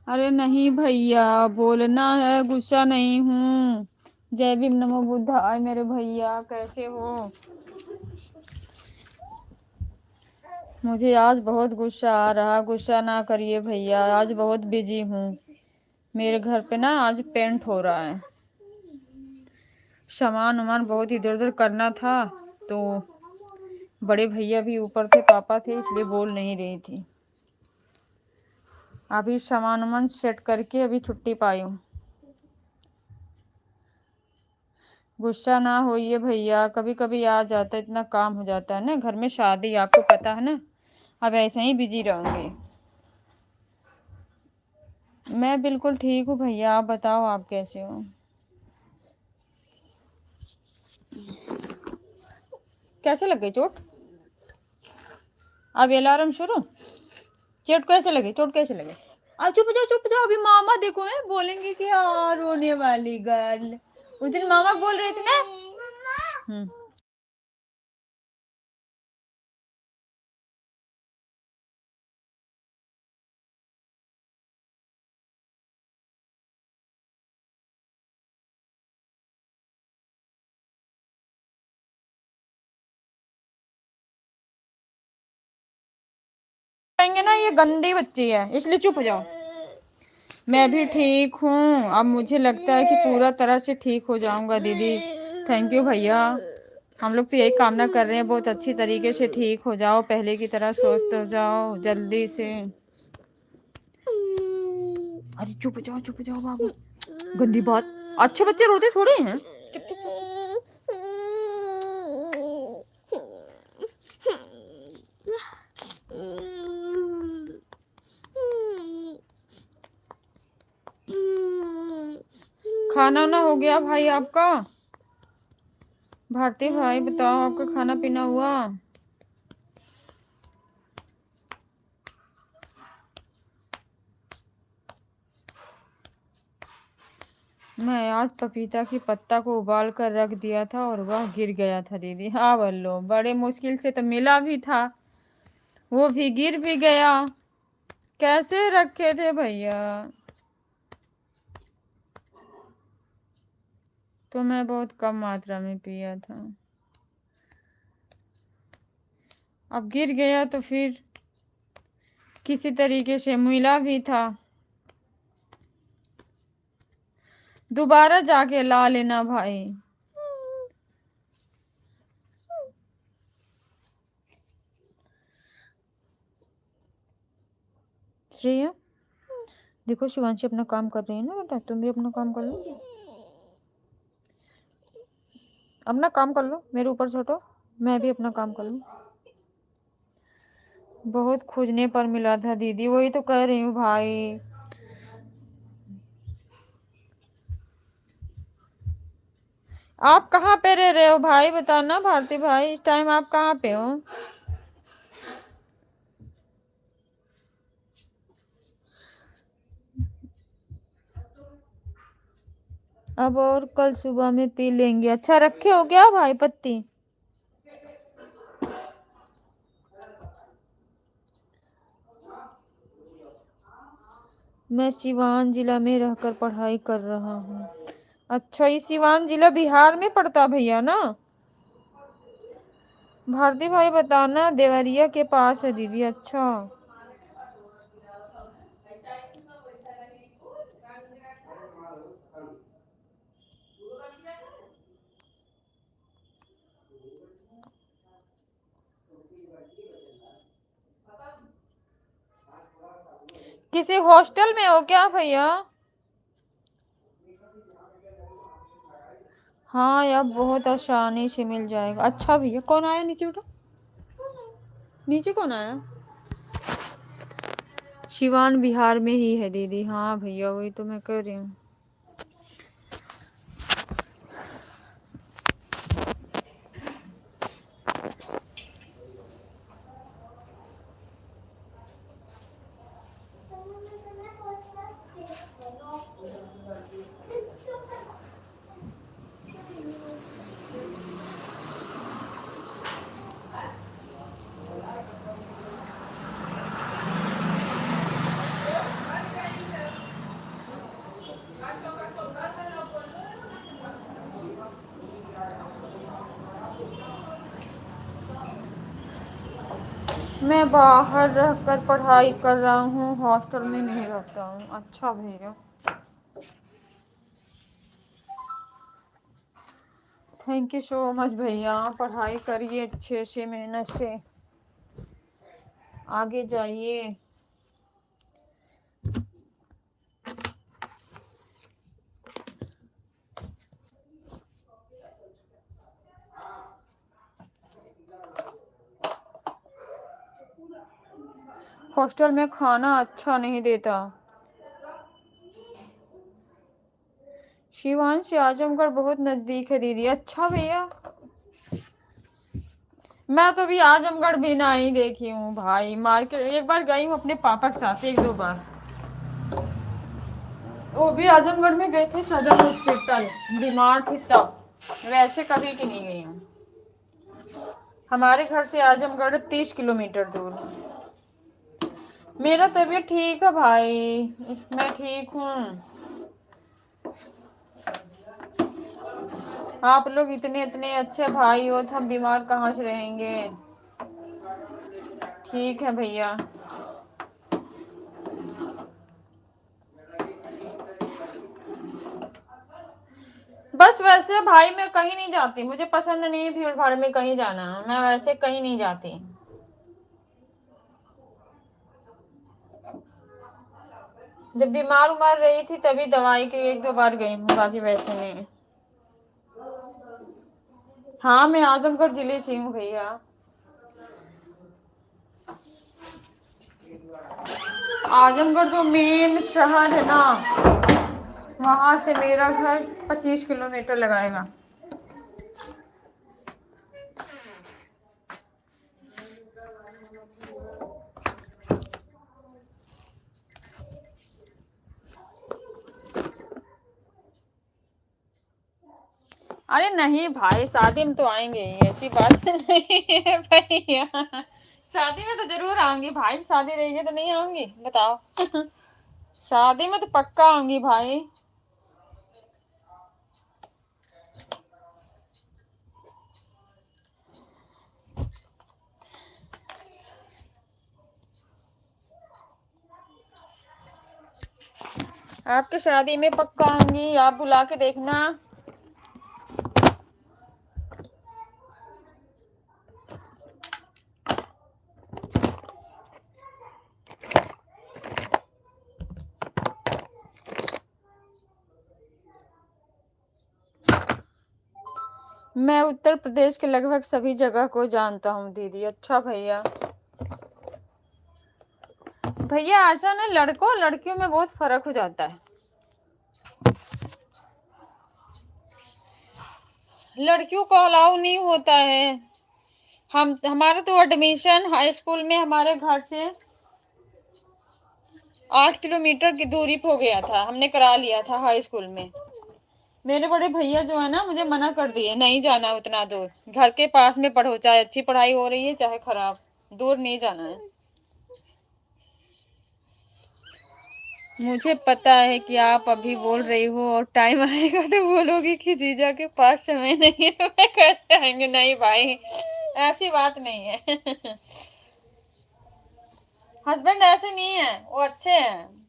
अरे नहीं भैया, बोलना है, गुस्सा नहीं हूँ। जय भीम, नमो बुद्धाय मेरे भैया, कैसे हो? मुझे आज बहुत गुस्सा आ रहा। गुस्सा ना करिए भैया, आज बहुत बिजी हूँ। मेरे घर पे ना आज पेंट हो रहा है। सामान वामान बहुत इधर उधर करना था, तो बड़े भैया भी ऊपर थे, पापा थे, इसलिए बोल नहीं रही थी। अभी सामान वामान सेट करके अभी छुट्टी पाई हूँ। गुस्सा ना होइए भैया, कभी कभी आ जाता है, इतना काम हो जाता है ना घर में, शादी आपको पता है ना। अब ऐसे ही बिजी रहूंगी। मैं बिल्कुल ठीक हूँ भैया, आप बताओ आप कैसे हो? कैसे लग गई चोट? अब अलार्म शुरू। चोट कैसे लगी? चोट कैसे लगी? चुप जाओ चुप जाओ, अभी मामा देखो है, बोलेंगे कि हाँ रोने वाली गर्ल। उस दिन मामा बोल रहे थे ना। हम्म। कहेंगे ना ये गंदी बच्ची है, इसलिए चुप हो जाओ। मैं भी ठीक हूँ, अब मुझे लगता है कि पूरा तरह से ठीक हो जाऊंगा दीदी। थैंक यू भैया। हम लोग तो यही कामना कर रहे हैं, बहुत अच्छी तरीके से ठीक हो जाओ, पहले की तरह स्वस्थ हो जाओ जल्दी से। अरे चुप जाओ बाबू, गंदी बात। अच्छे बच्चे रोते थोड़े हैं। चुप चुप खाना ना हो गया भाई आपका? भारती भाई बताओ, आपका खाना पीना हुआ? मैं आज पपीता की पत्ता को उबाल कर रख दिया था और वह गिर गया था दीदी। हाँ बल्लो, बड़े मुश्किल से तो मिला भी था, वो भी गिर भी गया। कैसे रखे थे भैया? तो मैं बहुत कम मात्रा में पिया था, अब गिर गया तो फिर किसी तरीके से मिला भी था। दोबारा जाके ला लेना भाई। श्रेया देखो, शिवांशी अपना काम कर रही है ना बेटा, तुम भी अपना काम कर लो। अपना काम कर लो, मेरे ऊपर से हटो, मैं भी अपना काम कर लूँ। बहुत खोजने पर मिला था दीदी, वही तो कह रही हूँ भाई। आप कहाँ पे रह रहे हो भाई, बताना भारती भाई, इस टाइम आप कहाँ पे हो? अब और कल सुबह में पी लेंगे। अच्छा रखे हो क्या भाई पत्ती? मैं सिवान जिला में रहकर पढ़ाई कर रहा हूँ। अच्छा, ये सिवान जिला बिहार में पड़ता भैया ना? भारती भाई बताना, देवरिया के पास है दीदी। अच्छा, किसी हॉस्टल में हो क्या भैया? हाँ, अब बहुत आसानी से मिल जाएगा। अच्छा भैया, कौन आया नीचे बेटा? नीचे कौन आया? सिवान बिहार में ही है दीदी। हाँ भैया, वही तो मैं कह रही हूँ। मैं बाहर रहकर पढ़ाई कर रहा हूँ, हॉस्टल में नहीं रहता हूँ। अच्छा भैया, थैंक यू सो मच भैया। पढ़ाई करिए अच्छे से, मेहनत से आगे जाइए। हॉस्टल में खाना अच्छा नहीं देता। शिवांश, आजमगढ़ बहुत नजदीक है दीदी। अच्छा भैया, मैं तो भी आजमगढ़ भी नहीं देखी हूँ भाई। मार्केट एक बार गई हूँ अपने पापा के साथ, एक दो बार। वो भी आजमगढ़ में गए थे, सदर हॉस्पिटल, बीमार थी तब। वैसे कभी की नहीं गई हूँ। हमारे घर से आजमगढ़ 30 किलोमीटर दूर। मेरा तबीयत ठीक है भाई, मैं ठीक हूँ। आप लोग इतने इतने अच्छे भाई हो, तो हम बीमार कहाँ से रहेंगे। ठीक है भैया। बस वैसे भाई मैं कहीं नहीं जाती, मुझे पसंद नहीं है भीड़ भाड़ में कहीं जाना। मैं वैसे कहीं नहीं जाती। जब बीमार उमार रही थी तभी दवाई के एक दो बार गई हूँ, बाकी वैसे नहीं। हाँ, मैं आजमगढ़ जिले से हूँ भैया। आजमगढ़ जो मेन शहर है ना, वहां से मेरा घर 25 किलोमीटर लगाएगा। अरे नहीं भाई, शादी में तो आएंगे ही, ऐसी बात नहीं है भैया। शादी में तो जरूर आऊंगी भाई, शादी रहेगी तो नहीं आऊंगी बताओ। शादी में तो पक्का आऊंगी भाई। आपके शादी में पक्का आऊंगी, आप बुला के देखना। मैं उत्तर प्रदेश के लगभग सभी जगह को जानता हूँ दीदी। अच्छा भैया। भैया ऐसा ना, लड़कों लड़कियों में बहुत फर्क हो जाता है। लड़कियों को अलाउ नहीं होता है। हमारा तो एडमिशन हाई स्कूल में हमारे घर से 8 किलोमीटर की दूरी पे हो गया था, हमने करा लिया था हाई स्कूल में। मेरे बड़े भैया जो है ना, मुझे मना कर दिए, नहीं जाना उतना दूर। घर के पास में पढ़ो, चाहे अच्छी पढ़ाई हो रही है चाहे खराब, दूर नहीं जाना है। मुझे पता है कि आप अभी बोल रही हो और टाइम आएगा तो बोलोगी कि जीजा के पास समय नहीं है, मैं कैसे आएंगे। नहीं भाई, ऐसी बात नहीं है। हस्बैंड ऐसे नहीं है, वो अच्छे हैं।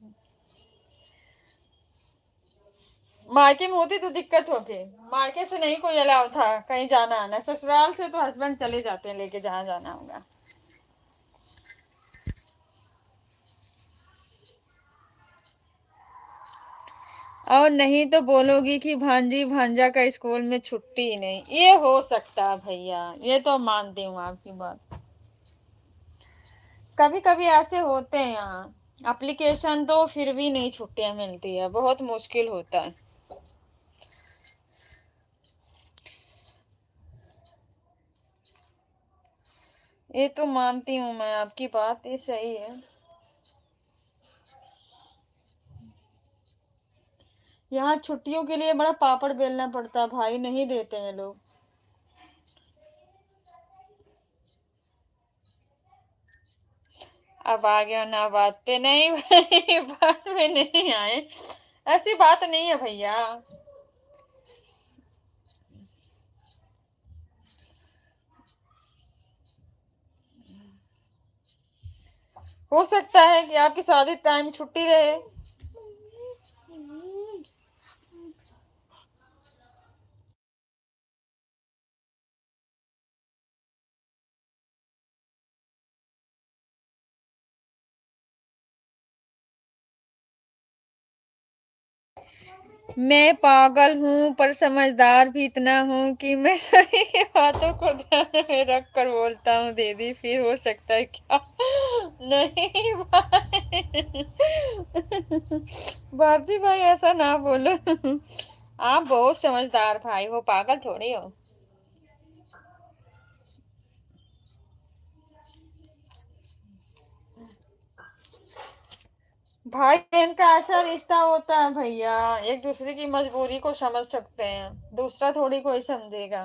मायके में होती तो दिक्कत होती। मायके से नहीं कोई अलाउ था कहीं जाना आना, ससुराल से तो हस्बैंड चले जाते हैं लेके जहाँ जाना होगा। और नहीं तो बोलोगी कि भांजी भांजा का स्कूल में छुट्टी ही नहीं। ये हो सकता है भैया, ये तो मानती हूँ आपकी बात। कभी कभी ऐसे होते हैं यहाँ, एप्लीकेशन तो फिर भी नहीं छुट्टियां मिलती है, बहुत मुश्किल होता है। ये तो मानती हूँ मैं आपकी बात, ये सही है। यहाँ छुट्टियों के लिए बड़ा पापड़ बेलना पड़ता है भाई, नहीं देते हैं लोग। अब आ गया ना बात पे। नहीं भाई, बात में नहीं आए, ऐसी बात नहीं है भैया। हो सकता है कि आपकी शादी टाइम छुट्टी रहे। मैं पागल हूँ पर समझदार भी इतना हूँ कि मैं सही बातों को ध्यान में रख कर बोलता हूँ दीदी। फिर हो सकता है क्या? नहीं भाई, भारती भाई ऐसा ना बोलो। आप बहुत समझदार भाई हो, पागल थोड़ी हो। भाई बहन का ऐसा रिश्ता होता है भैया, एक दूसरे की मजबूरी को समझ सकते हैं, दूसरा थोड़ी कोई समझेगा।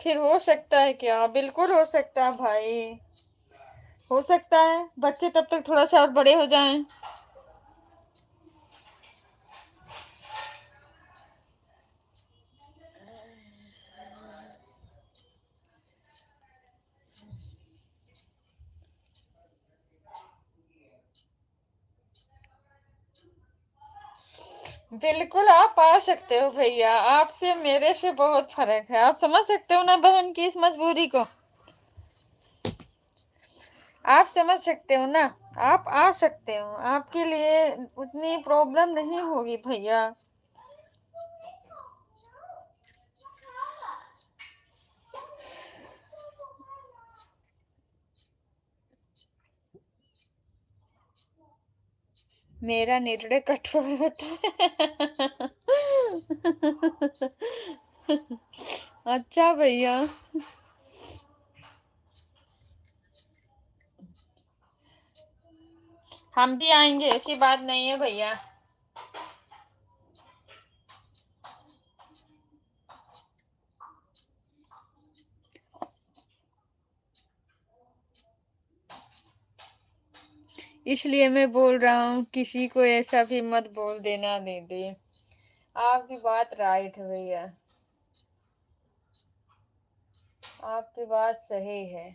फिर हो सकता है क्या? बिल्कुल हो सकता है भाई, हो सकता है बच्चे तब तक थोड़ा सा और बड़े हो जाएं। बिल्कुल आप आ सकते हो भैया, आपसे मेरे से बहुत फर्क है, आप समझ सकते हो ना बहन की इस मजबूरी को। आप समझ सकते हो ना, आप आ सकते हो, आपके लिए उतनी प्रॉब्लम नहीं होगी भैया। मेरा निर्णय कठोर होता है। अच्छा भैया। हम भी आएंगे, ऐसी बात नहीं है भैया। इसलिए मैं बोल रहा हूँ किसी को ऐसा भी मत बोल देना दीदी। आपकी बात राइट है भैया, आपकी बात सही है।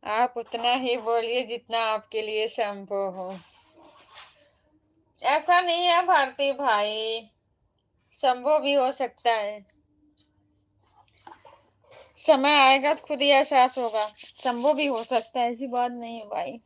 आप उतना ही बोलिए जितना आपके लिए संभव हो। ऐसा नहीं है भारती भाई, संभव भी हो सकता है। समय आएगा तो खुद ही एहसास होगा, संभव भी हो सकता है, ऐसी बात नहीं है भाई।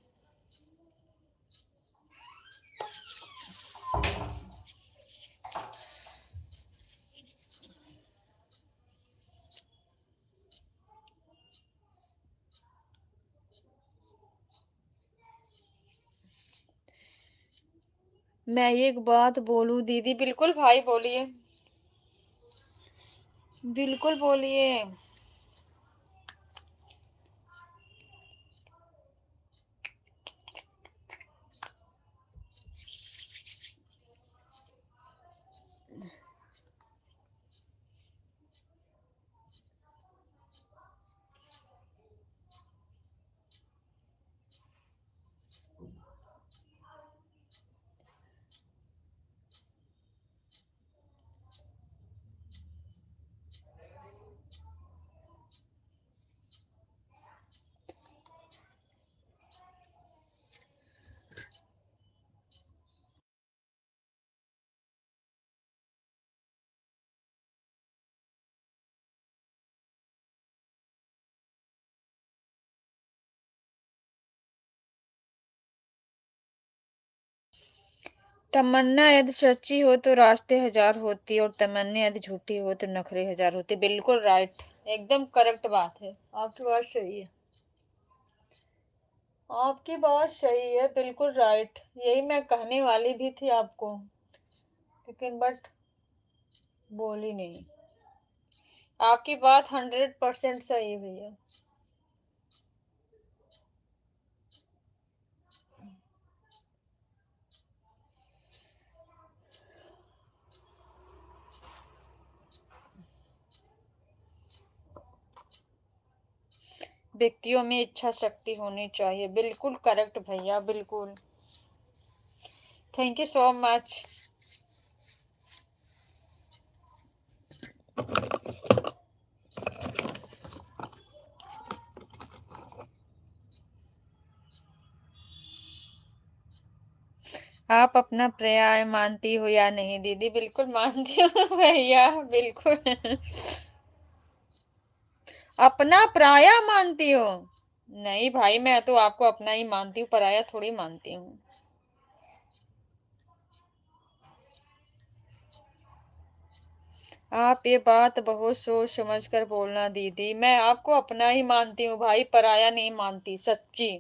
मैं एक बात बोलूं दीदी? बिल्कुल भाई बोलिए, बिल्कुल बोलिए। तमन्ना यदि सच्ची हो तो रास्ते हजार होती, और तमन्ना यदि झूठी हो तो नखरे हजार होते। बिल्कुल राइट, एकदम करेक्ट बात है, आपकी बात सही है, आपकी बात सही है, बिल्कुल राइट। यही मैं कहने वाली भी थी आपको, लेकिन बट बोली नहीं। आपकी बात 100% सही है भैया। व्यक्तियों में इच्छा शक्ति होनी चाहिए, बिल्कुल करेक्ट भैया, बिल्कुल। Thank you so much. आप अपना पर्याय मानती हो या नहीं दीदी? बिल्कुल मानती हूँ भैया, बिल्कुल। अपना पराया मानती हो? नहीं भाई, मैं तो आपको अपना ही मानती हूँ, पराया थोड़ी मानती हूँ। आप ये बात बहुत सोच समझ कर बोलना दीदी, मैं आपको अपना ही मानती हूँ भाई, पराया नहीं मानती, सच्ची।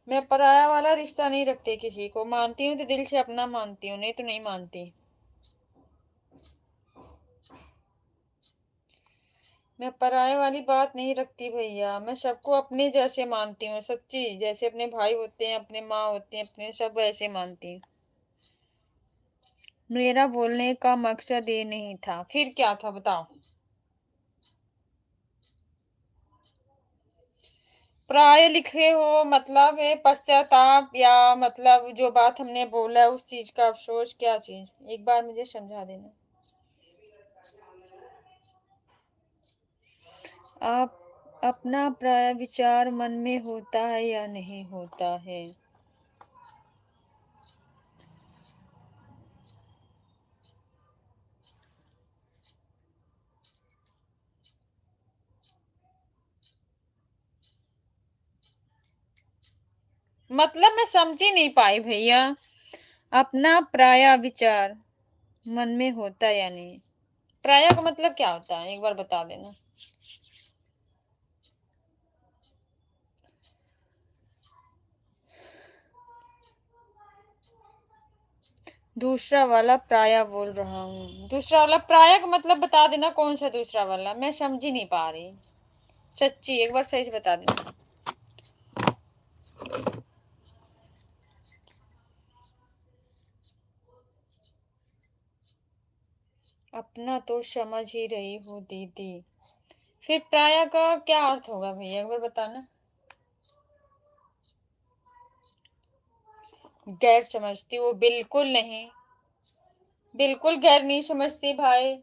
मैं पराया वाला रिश्ता नहीं रखती, किसी को मानती हूँ तो दिल से अपना मानती हूँ, नहीं तो नहीं मानती। मैं पराये वाली बात नहीं रखती भैया, मैं सबको अपने जैसे मानती हूँ, सच्ची। जैसे अपने भाई होते हैं, अपने माँ होते हैं, अपने सब ऐसे मानती हूँ। मेरा बोलने का मकसद ये नहीं था, फिर क्या था बताओ? प्राय लिखे हो मतलब है पश्चाताप, या मतलब जो बात हमने बोला है उस चीज का अफसोस, क्या चीज, एक बार मुझे समझा देना। आप अपना प्राय विचार मन में होता है या नहीं होता है? मतलब मैं समझी नहीं पाई भैया। अपना प्राय विचार मन में होता या नहीं? प्राय का मतलब क्या होता है, एक बार बता देना। दूसरा वाला प्राय बोल रहा हूँ, दूसरा वाला प्राय का मतलब बता देना, कौन सा दूसरा वाला, मैं समझी नहीं पा रही, सच्ची एक बार सही से बता देना। अपना तो समझ ही रही हूँ दीदी, फिर प्राय का क्या अर्थ होगा भैया, एक बार बताना। गैर समझती वो, बिल्कुल नहीं, बिल्कुल गैर नहीं समझती भाई।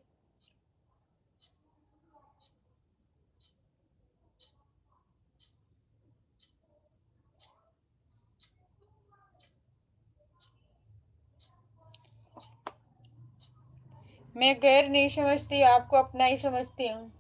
मैं गैर नहीं समझती, आपको अपना ही समझती हूँ।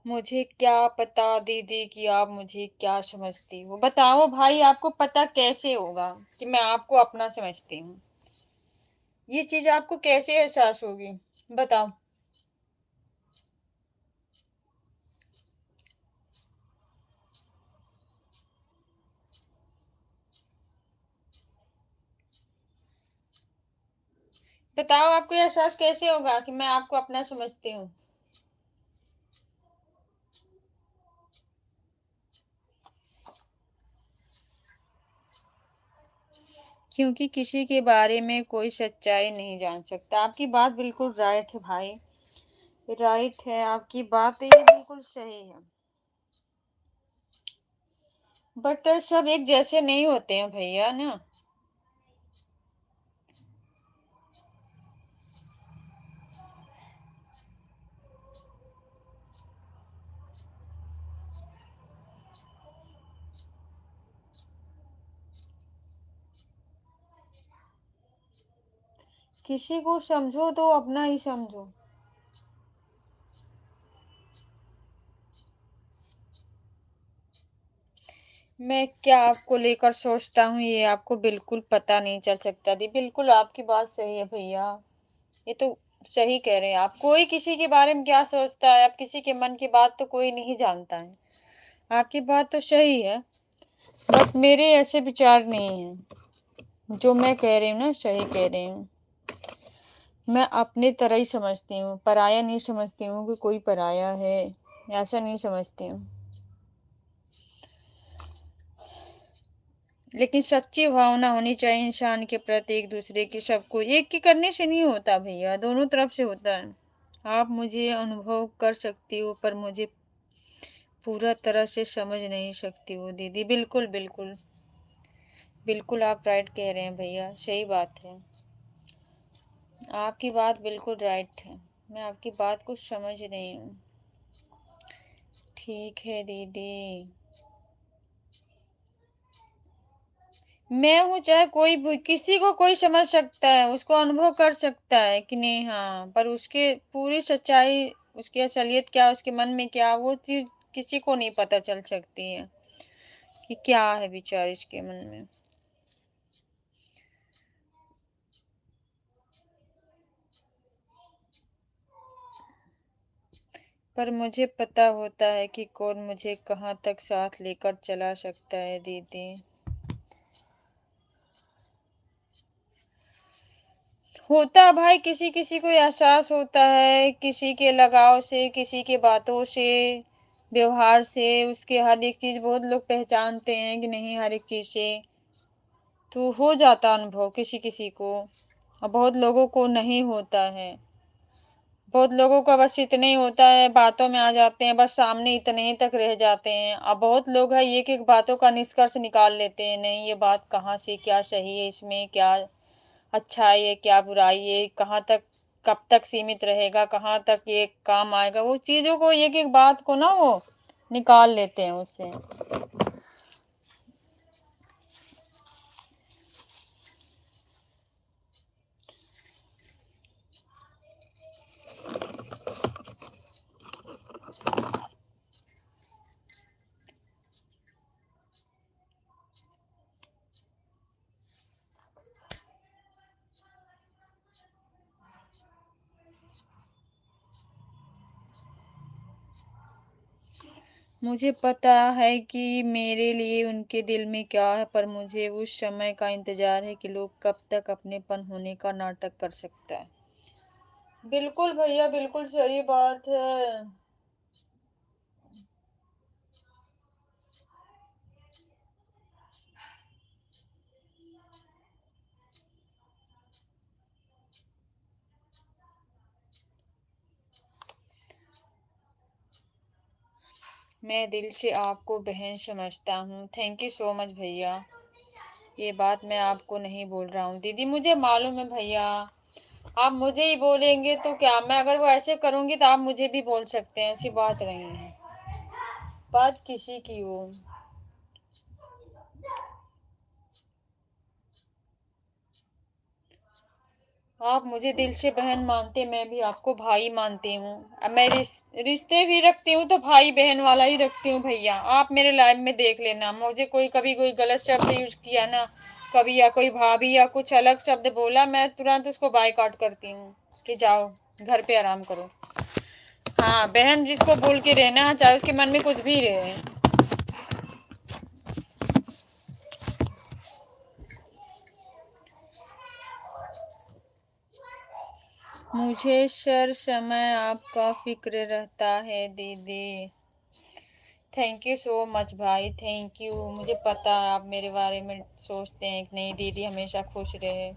मुझे क्या पता दीदी कि आप मुझे क्या समझती हो, बताओ भाई, आपको पता कैसे होगा कि मैं आपको अपना समझती हूँ? ये चीज आपको कैसे एहसास होगी, बताओ? बताओ आपको एहसास कैसे होगा कि मैं आपको अपना समझती हूँ? क्योंकि किसी के बारे में कोई सच्चाई नहीं जान सकता। आपकी बात बिल्कुल राइट है भाई, राइट है आपकी बात, ये बिल्कुल सही है। बट सब एक जैसे नहीं होते हैं भैया ना। किसी को समझो तो अपना ही समझो। मैं क्या आपको लेकर सोचता हूँ ये आपको बिल्कुल पता नहीं चल सकता दी। बिल्कुल आपकी बात सही है भैया। ये तो सही कह रहे हैं आप। कोई किसी के बारे में क्या सोचता है, अब किसी के मन की बात तो कोई नहीं जानता है। आपकी बात तो सही है, बट मेरे ऐसे विचार नहीं हैं। जो मैं कह रही हूँ ना सही कह रही हूँ। मैं अपने तरह ही समझती हूँ, पराया नहीं समझती हूँ कि कोई पराया है, ऐसा नहीं समझती हूँ। लेकिन सच्ची भावना होनी चाहिए इंसान के प्रति, एक दूसरे की। सबको एक की करने से नहीं होता भैया, दोनों तरफ से होता है। आप मुझे अनुभव कर सकती हो पर मुझे पूरा तरह से समझ नहीं सकती हो दीदी। बिल्कुल बिल्कुल बिल्कुल आप राइट कह रहे हैं भैया, सही बात है। आपकी बात बिल्कुल राइट है, मैं आपकी बात को समझ रही हूँ। ठीक है दीदी। मैं हूँ चाहे कोई भी, किसी को कोई समझ सकता है, उसको अनुभव कर सकता है कि नहीं, हाँ, पर उसके पूरी सच्चाई, उसकी असलियत क्या, उसके मन में क्या, वो चीज किसी को नहीं पता चल सकती है कि क्या है विचार इसके मन में। पर मुझे पता होता है कि कौन मुझे कहाँ तक साथ लेकर चला सकता है दीदी। होता भाई, किसी किसी को एहसास होता है, किसी के लगाव से, किसी के बातों से, व्यवहार से, उसके हर एक चीज बहुत लोग पहचानते हैं कि नहीं, हर एक चीज से तो हो जाता अनुभव किसी किसी को, और बहुत लोगों को नहीं होता है। बहुत लोगों का बस इतने ही होता है, बातों में आ जाते हैं, बस सामने इतने ही तक रह जाते हैं। अब बहुत लोग हैं एक एक बातों का निष्कर्ष निकाल लेते हैं, नहीं ये बात कहाँ से, क्या सही है इसमें, क्या अच्छाई है, क्या बुराई है, कहाँ तक, कब तक सीमित रहेगा, कहाँ तक ये काम आएगा, वो चीजों को एक एक बात को ना वो निकाल लेते हैं उससे। मुझे पता है कि मेरे लिए उनके दिल में क्या है, पर मुझे उस समय का इंतजार है कि लोग कब तक अपनेपन होने का नाटक कर सकता है। बिल्कुल भैया, बिल्कुल सही बात है। मैं दिल से आपको बहन समझता हूँ। थैंक यू सो मच भैया। ये बात मैं आपको नहीं बोल रहा हूँ दीदी, मुझे मालूम है भैया। आप मुझे ही बोलेंगे तो क्या, मैं अगर वो ऐसे करूंगी तो आप मुझे भी बोल सकते हैं, ऐसी बात नहीं है। बात किसी की हो। आप मुझे दिल से बहन मानते, मैं भी आपको भाई मानती हूँ। अब मैं रिश्ते भी रखती हूँ तो भाई बहन वाला ही रखती हूँ भैया। आप मेरे लाइफ में देख लेना, मुझे कोई कभी कोई गलत शब्द यूज किया ना, कभी या कोई भाभी या कुछ अलग शब्द बोला, मैं तुरंत उसको बायकॉट करती हूँ कि जाओ घर पे आराम करो। हाँ, बहन जिसको बोल के रहना, चाहे उसके मन में कुछ भी रहे। मुझे सर समय आपका फिक्र रहता है दीदी। थैंक यू सो मच भाई, थैंक यू। मुझे पता है आप मेरे बारे में सोचते हैं कि नहीं दीदी हमेशा खुश रहे।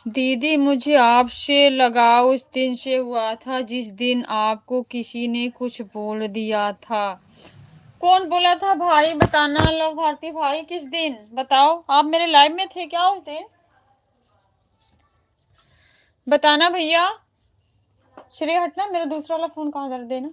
दीदी मुझे आपसे लगाव उस दिन से हुआ था जिस दिन आपको किसी ने कुछ बोल दिया था। कौन बोला था भाई, बताना। लो भारती भाई, किस दिन बताओ? आप मेरे लाइव में थे क्या उस दिन? बताना भैया। श्रेय हटना, मेरा दूसरा वाला फोन कहाँ दर देना।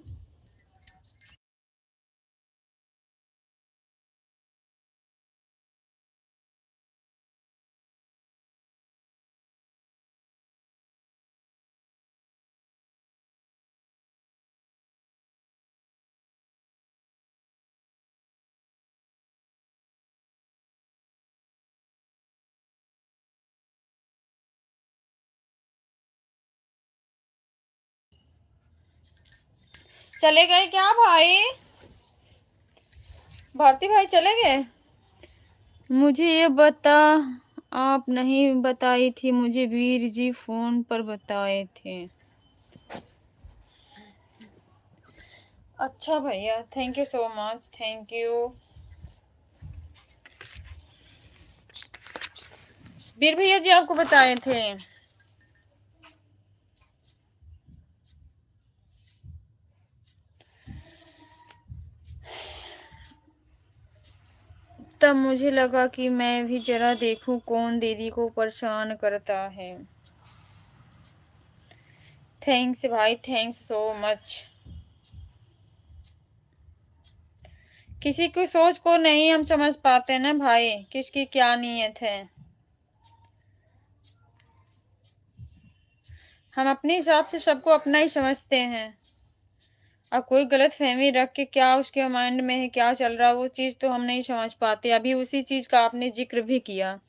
चले गए क्या भाई? भारती भाई चले गए? मुझे ये बता, आप नहीं बताई थी मुझे, वीर जी फोन पर बताए थे। अच्छा भैया, thank you so much, thank you. Veer भैया जी आपको बताए थे। तब मुझे लगा कि मैं भी जरा देखूं कौन दीदी को परेशान करता है। थैंक्स भाई, थैंक्स सो मच। किसी की सोच को नहीं हम समझ पाते ना भाई, किसकी क्या नीयत है। हम अपने हिसाब से सबको अपना ही समझते हैं। अब कोई गलत फहमी रख के क्या उसके माइंड में है, क्या चल रहा है, वो चीज़ तो हम नहीं समझ पाते। अभी उसी चीज़ का आपने जिक्र भी किया।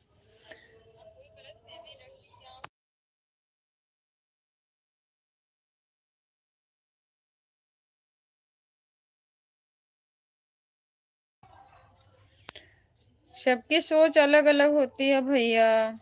सबकी सोच अलग अलग होती है भैया।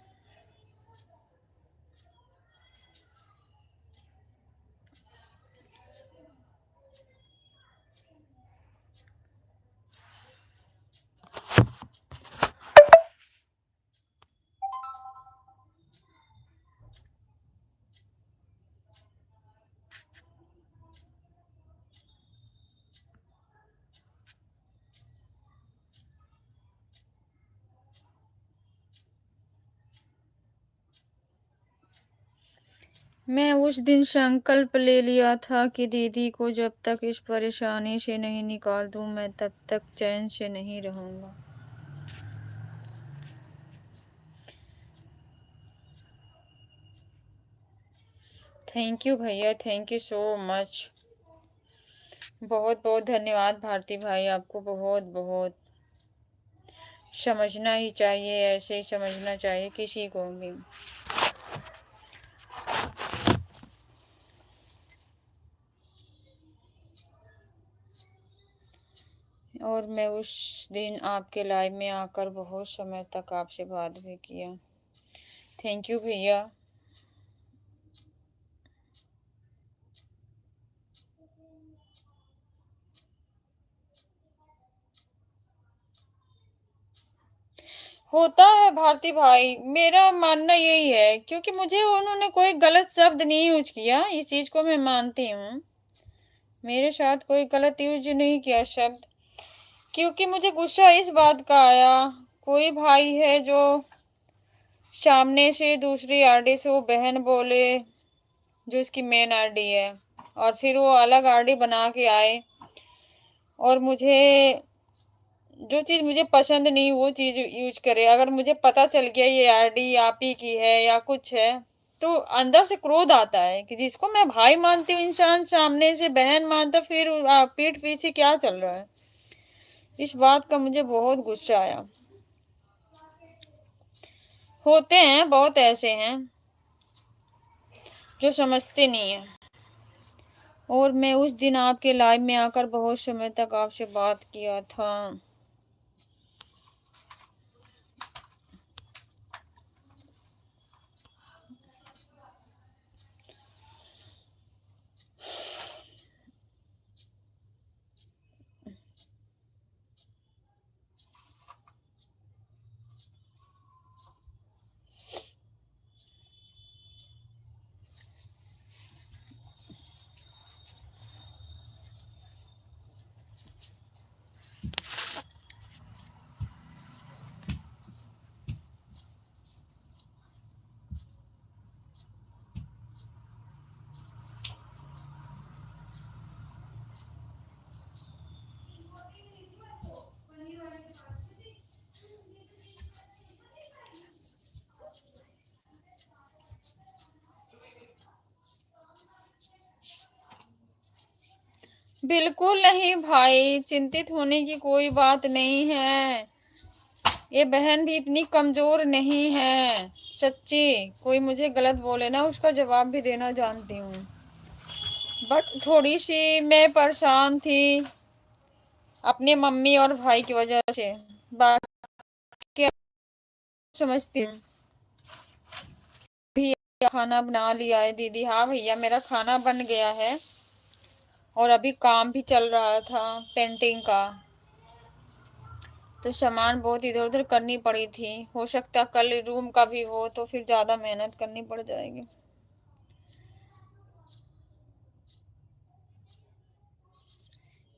मैं उस दिन संकल्प ले लिया था कि दीदी को जब तक इस परेशानी से नहीं निकाल दूं, मैं तब तक चैन से नहीं रहूंगा। थैंक यू भैया, थैंक यू सो मच। बहुत बहुत धन्यवाद भारती भाई, आपको बहुत बहुत। समझना ही चाहिए, ऐसे ही समझना चाहिए किसी को भी। और मैं उस दिन आपके लाइव में आकर बहुत समय तक आपसे बात भी किया। थैंक यू भैया। होता है भारती भाई, मेरा मानना यही है, क्योंकि मुझे उन्होंने कोई गलत शब्द नहीं यूज किया, इस चीज को मैं मानती हूँ। मेरे साथ कोई गलत यूज नहीं किया शब्द, क्योंकि मुझे गुस्सा इस बात का आया। कोई भाई है जो सामने से दूसरी आरडी से वो बहन बोले, जो इसकी मेन आरडी है, और फिर वो अलग आरडी बना के आए, और मुझे जो चीज मुझे पसंद नहीं वो चीज यूज करे। अगर मुझे पता चल गया ये आरडी आप ही की है या कुछ है, तो अंदर से क्रोध आता है कि जिसको मैं भाई मानती हूँ, इंसान सामने से बहन मानता, फिर पीठ पीछे क्या चल रहा है। इस बात का मुझे बहुत गुस्सा आया। होते हैं बहुत ऐसे हैं जो समझते नहीं है। और मैं उस दिन आपके लाइव में आकर बहुत समय तक आपसे बात किया था। बिल्कुल नहीं भाई, चिंतित होने की कोई बात नहीं है। ये बहन भी इतनी कमजोर नहीं है, सच्ची। कोई मुझे गलत बोले ना, उसका जवाब भी देना जानती हूँ। बट थोड़ी सी मैं परेशान थी अपने मम्मी और भाई की वजह से। बाकी समझती हूँ। भी खाना बना लिया है दीदी? हाँ भैया, मेरा खाना बन गया है। और अभी काम भी चल रहा था पेंटिंग का, तो सामान बहुत इधर उधर करनी पड़ी थी। हो सकता कल रूम का भी हो, तो फिर ज्यादा मेहनत करनी पड़ जाएगी।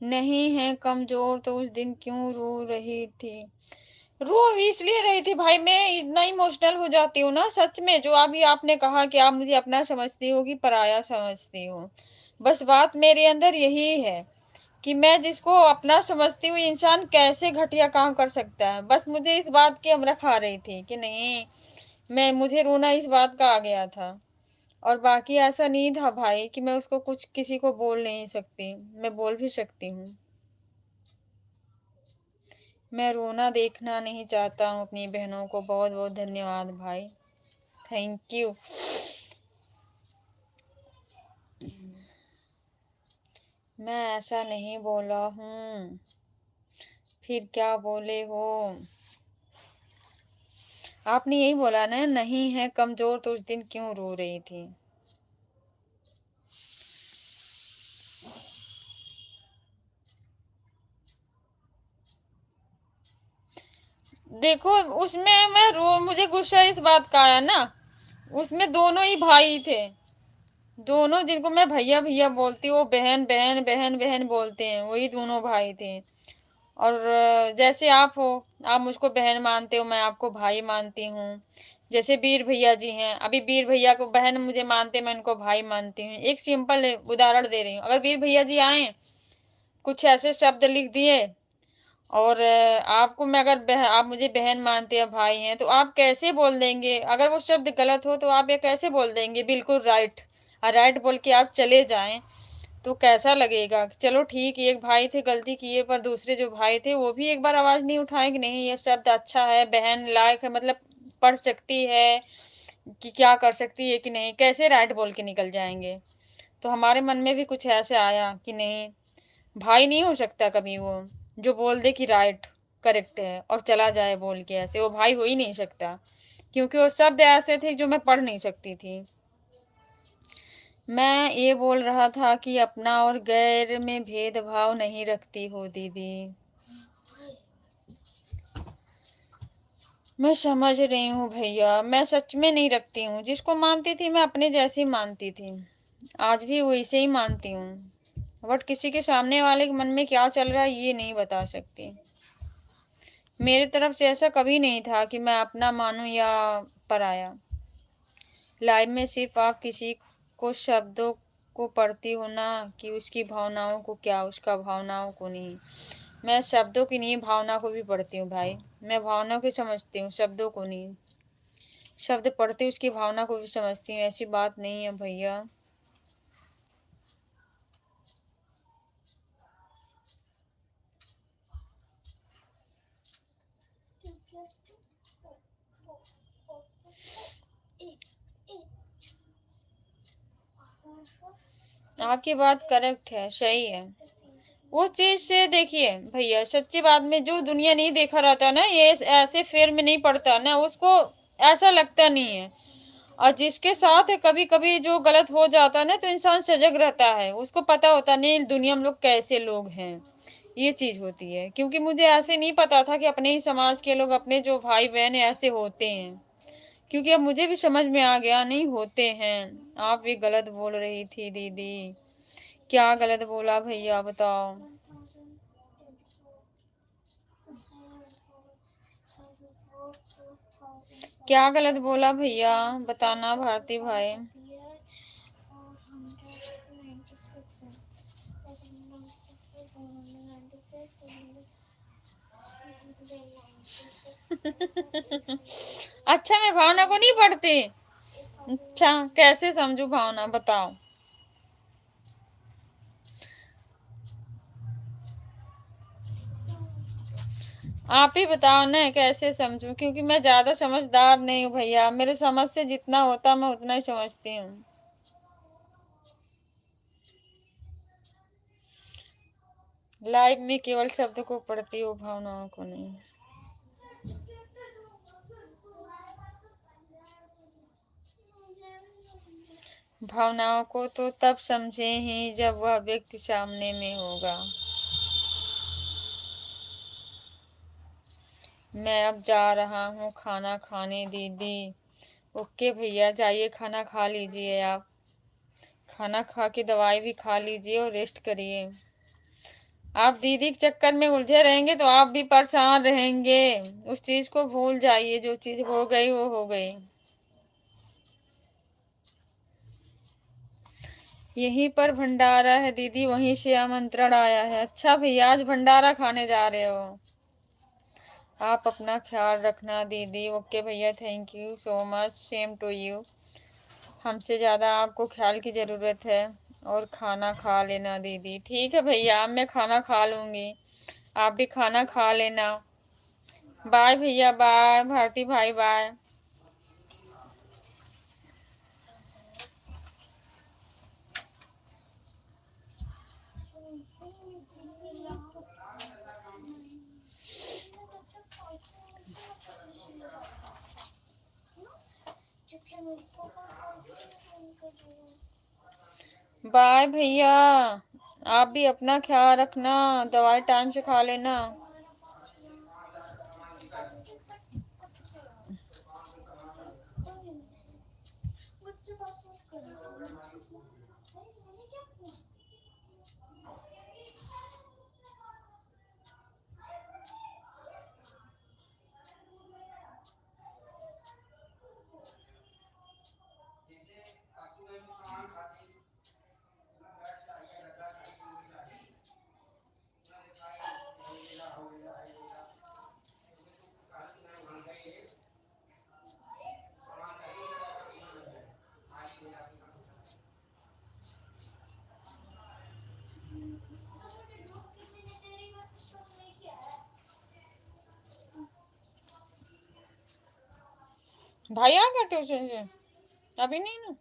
नहीं है कमजोर तो उस दिन क्यों रो रही थी? रो इसलिए रही थी भाई, मैं इतना इमोशनल हो जाती हूँ ना सच में। जो अभी आपने कहा कि आप मुझे अपना समझती हो कि पराया समझती हो, बस बात मेरे अंदर यही है कि मैं जिसको अपना समझती हूँ, इंसान कैसे घटिया काम कर सकता है। बस मुझे इस बात की अमरख आ रही थी कि नहीं, मुझे रोना इस बात का आ गया था। और बाकी ऐसा नहीं था भाई कि मैं उसको कुछ किसी को बोल नहीं सकती, मैं बोल भी सकती हूँ। मैं रोना देखना नहीं चाहता हूँ अपनी बहनों को। बहुत बहुत धन्यवाद भाई, थैंक यू। मैं ऐसा नहीं बोला हूँ, फिर क्या बोले हो? आपने यही बोला ना, नहीं है कमजोर तो उस दिन क्यों रो रही थी? देखो, उसमें मैं रो मुझे गुस्सा इस बात का आया ना, उसमें दोनों ही भाई थे। दोनों जिनको मैं भैया भैया बोलती हूँ, वो बहन बहन बहन बहन बोलते हैं, वही दोनों भाई थे। और जैसे आप हो, आप मुझको बहन मानते हो, मैं आपको भाई मानती हूँ। जैसे वीर भैया जी हैं, अभी वीर भैया को बहन मुझे मानते, मैं उनको भाई मानती हूँ। एक सिंपल उदाहरण दे रही हूँ। अगर वीर भैया जी आए, कुछ ऐसे शब्द लिख दिए, और आपको मैं अगर आप मुझे बहन मानते हैं, भाई हैं, तो आप कैसे बोल देंगे? अगर वो शब्द गलत हो तो आप ये कैसे बोल देंगे बिल्कुल राइट, और राइट बोल के आप चले जाएं, तो कैसा लगेगा? चलो ठीक, एक भाई थे गलती किए, पर दूसरे जो भाई थे वो भी एक बार आवाज नहीं उठाए कि नहीं ये शब्द अच्छा है, बहन लायक है, मतलब पढ़ सकती है, कि क्या कर सकती है कि नहीं, कैसे राइट बोल के निकल जाएंगे? तो हमारे मन में भी कुछ ऐसे आया कि नहीं, भाई नहीं हो सकता कभी वो जो बोल दे कि राइट करेक्ट है और चला जाए बोल के, ऐसे वो भाई हो ही नहीं सकता। क्योंकि वो शब्द ऐसे थे जो मैं पढ़ नहीं सकती थी। मैं ये बोल रहा था कि अपना और गैर में भेदभाव नहीं रखती हो दीदी। मैं समझ रही हूँ भैया, मैं सच में नहीं रखती हूँ। जिसको मानती थी मैं अपने जैसी मानती थी, आज भी वैसे ही मानती हूँ। बट किसी के सामने वाले के मन में क्या चल रहा है ये नहीं बता सकती। मेरी तरफ से ऐसा कभी नहीं था कि मैं अपना मानूं या पराया। लाइफ में सिर्फ आप किसी को शब्दों को पढ़ती हो ना, कि उसकी भावनाओं को, क्या उसका भावनाओं को नहीं। मैं शब्दों की नहीं, भावना को भी पढ़ती हूँ भाई। मैं भावना को समझती हूँ, शब्दों को नहीं। शब्द पढ़ती उसकी भावना को भी समझती हूँ, ऐसी बात नहीं है भैया। आपकी बात करेक्ट है, सही है। उस चीज से देखिए भैया, सच्ची बात में जो दुनिया नहीं देखा रहता ना, ये ऐसे फेर में नहीं पड़ता ना, उसको ऐसा लगता नहीं है। और जिसके साथ कभी कभी जो गलत हो जाता है ना, तो इंसान सजग रहता है, उसको पता होता नहीं दुनिया में लोग कैसे लोग हैं। ये चीज होती है। क्योंकि मुझे ऐसे नहीं पता था कि अपने ही समाज के लोग, अपने जो भाई बहन ऐसे होते हैं। क्योंकि अब मुझे भी समझ में आ गया, नहीं होते हैं। आप भी गलत बोल रही थी दीदी। क्या गलत बोला भैया बताओ? क्या गलत बोला भैया, बताना भारती भाई। अच्छा, मैं भावना को नहीं पढ़ती? अच्छा, कैसे समझू भावना, बताओ? आप ही बताओ ना कैसे समझूं, क्योंकि मैं ज्यादा समझदार नहीं हूँ भैया, मेरे समझ से जितना होता मैं उतना ही समझती हूँ। लाइव में केवल शब्द को पढ़ती हूँ, भावनाओं को नहीं। भावनाओं को तो तब समझे ही जब वह व्यक्ति सामने में होगा। मैं अब जा रहा हूँ खाना खाने दीदी। ओके भैया, जाइए खाना खा लीजिए आप। खाना खा के दवाई भी खा लीजिए और रेस्ट करिए। आप दीदी के चक्कर में उलझे रहेंगे तो आप भी परेशान रहेंगे। उस चीज को भूल जाइए, जो चीज हो गई वो हो गई। यहीं पर भंडारा है दीदी, वहीं से आमंत्रण आया है। अच्छा भैया, आज भंडारा खाने जा रहे हो। आप अपना ख्याल रखना दीदी। ओके भैया, thank you so much, same to you. हमसे ज़्यादा आपको ख्याल की ज़रूरत है। और खाना खा लेना दीदी। ठीक है भैया, अब मैं खाना खा लूँगी, आप भी खाना खा लेना। बाय भैया, बाय भारती भाई, बाय। बाय भैया, आप भी अपना ख्याल रखना, दवाई टाइम से खा लेना। भाई आ गया ट्यूशन से? अभी नहीं ना।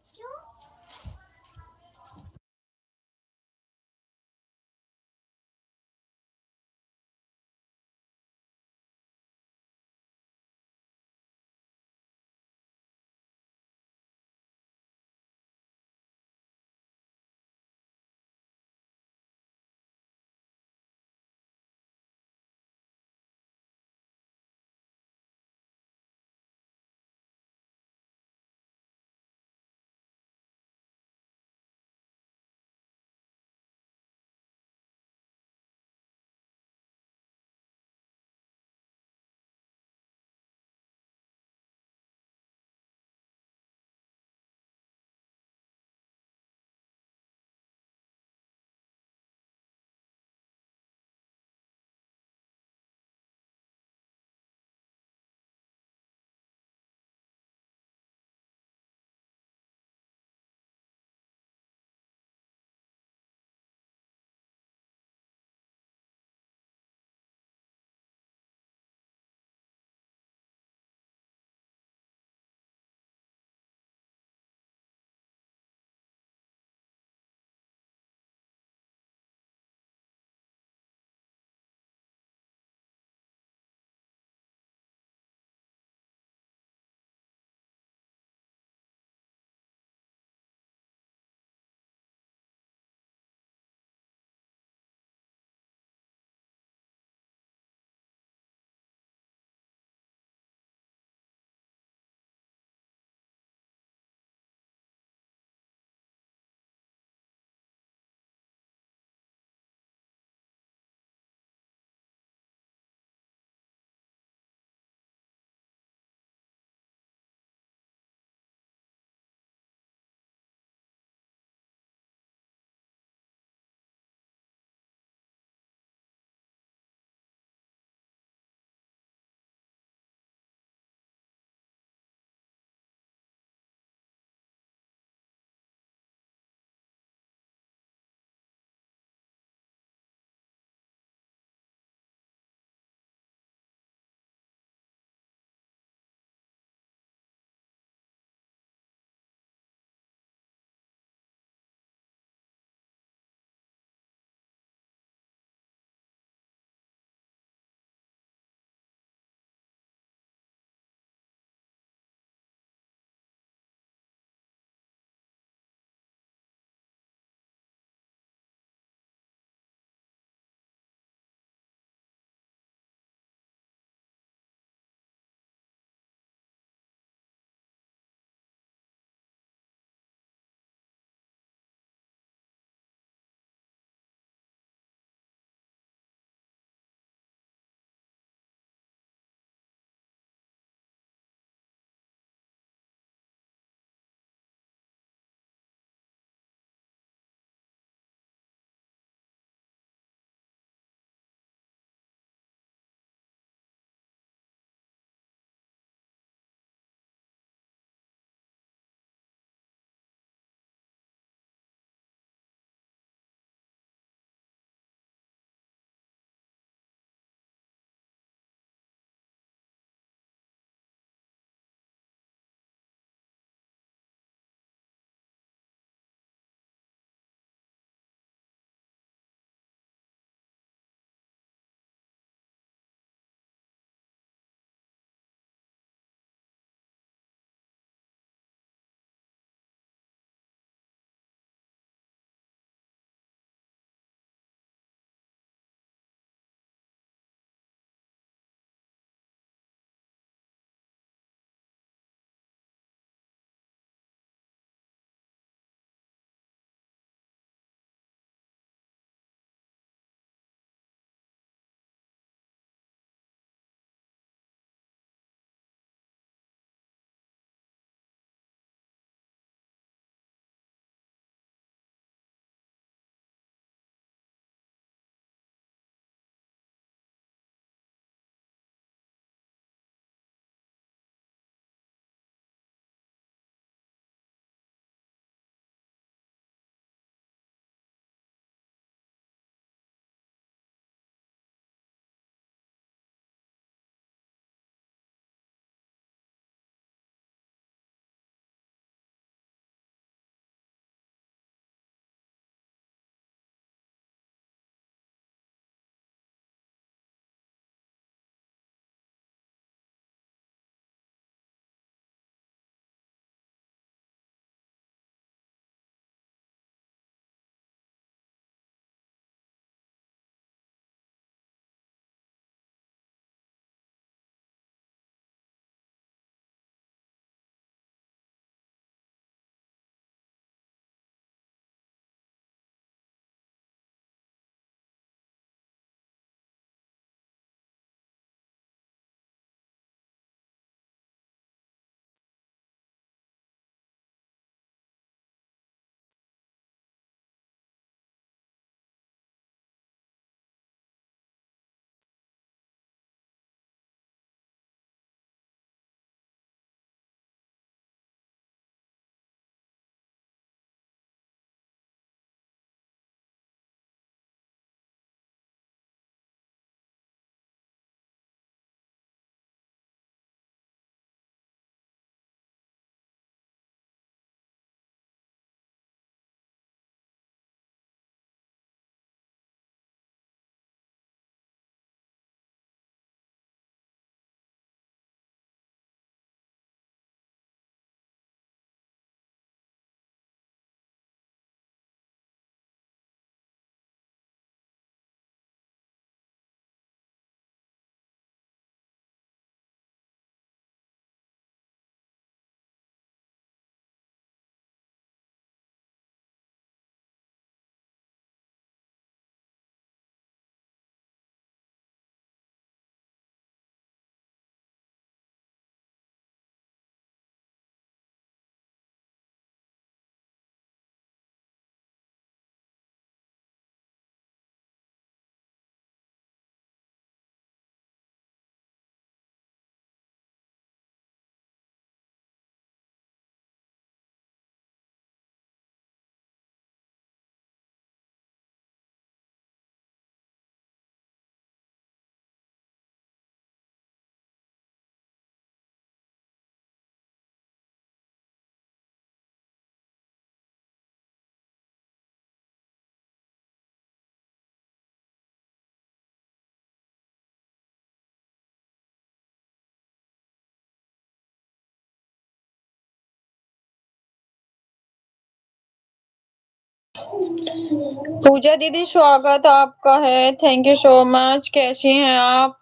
पूजा दीदी स्वागत आपका है, थैंक यू सो मच। कैसी हैं आप?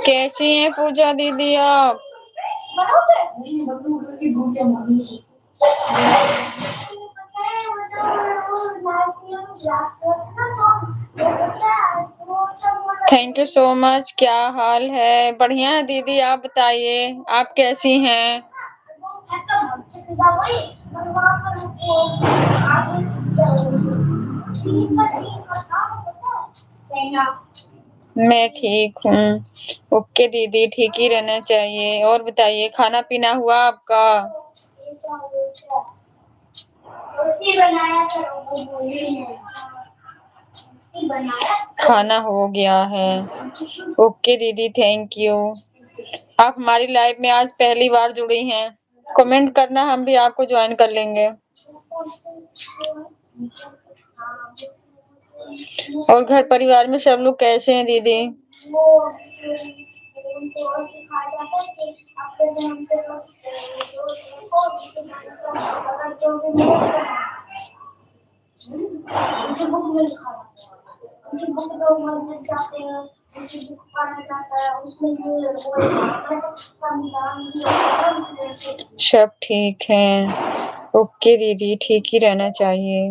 कैसी हैं पूजा दीदी आप? Thank you so much. क्या हाल है? बढ़िया है दीदी, आप बताइए आप कैसी हैं? मैं ठीक हूँ। ओके दीदी, ठीक ही रहना चाहिए। और बताइए खाना पीना हुआ आपका? खाना हो गया है। ओके दीदी, थैंक यू। आप हमारी लाइव में आज पहली बार जुड़ी हैं, कमेंट करना, हम भी आपको ज्वाइन कर लेंगे। और घर परिवार में सब लोग कैसे हैं दीदी? सब ठीक है। ओके दीदी, ठीक ही रहना चाहिए।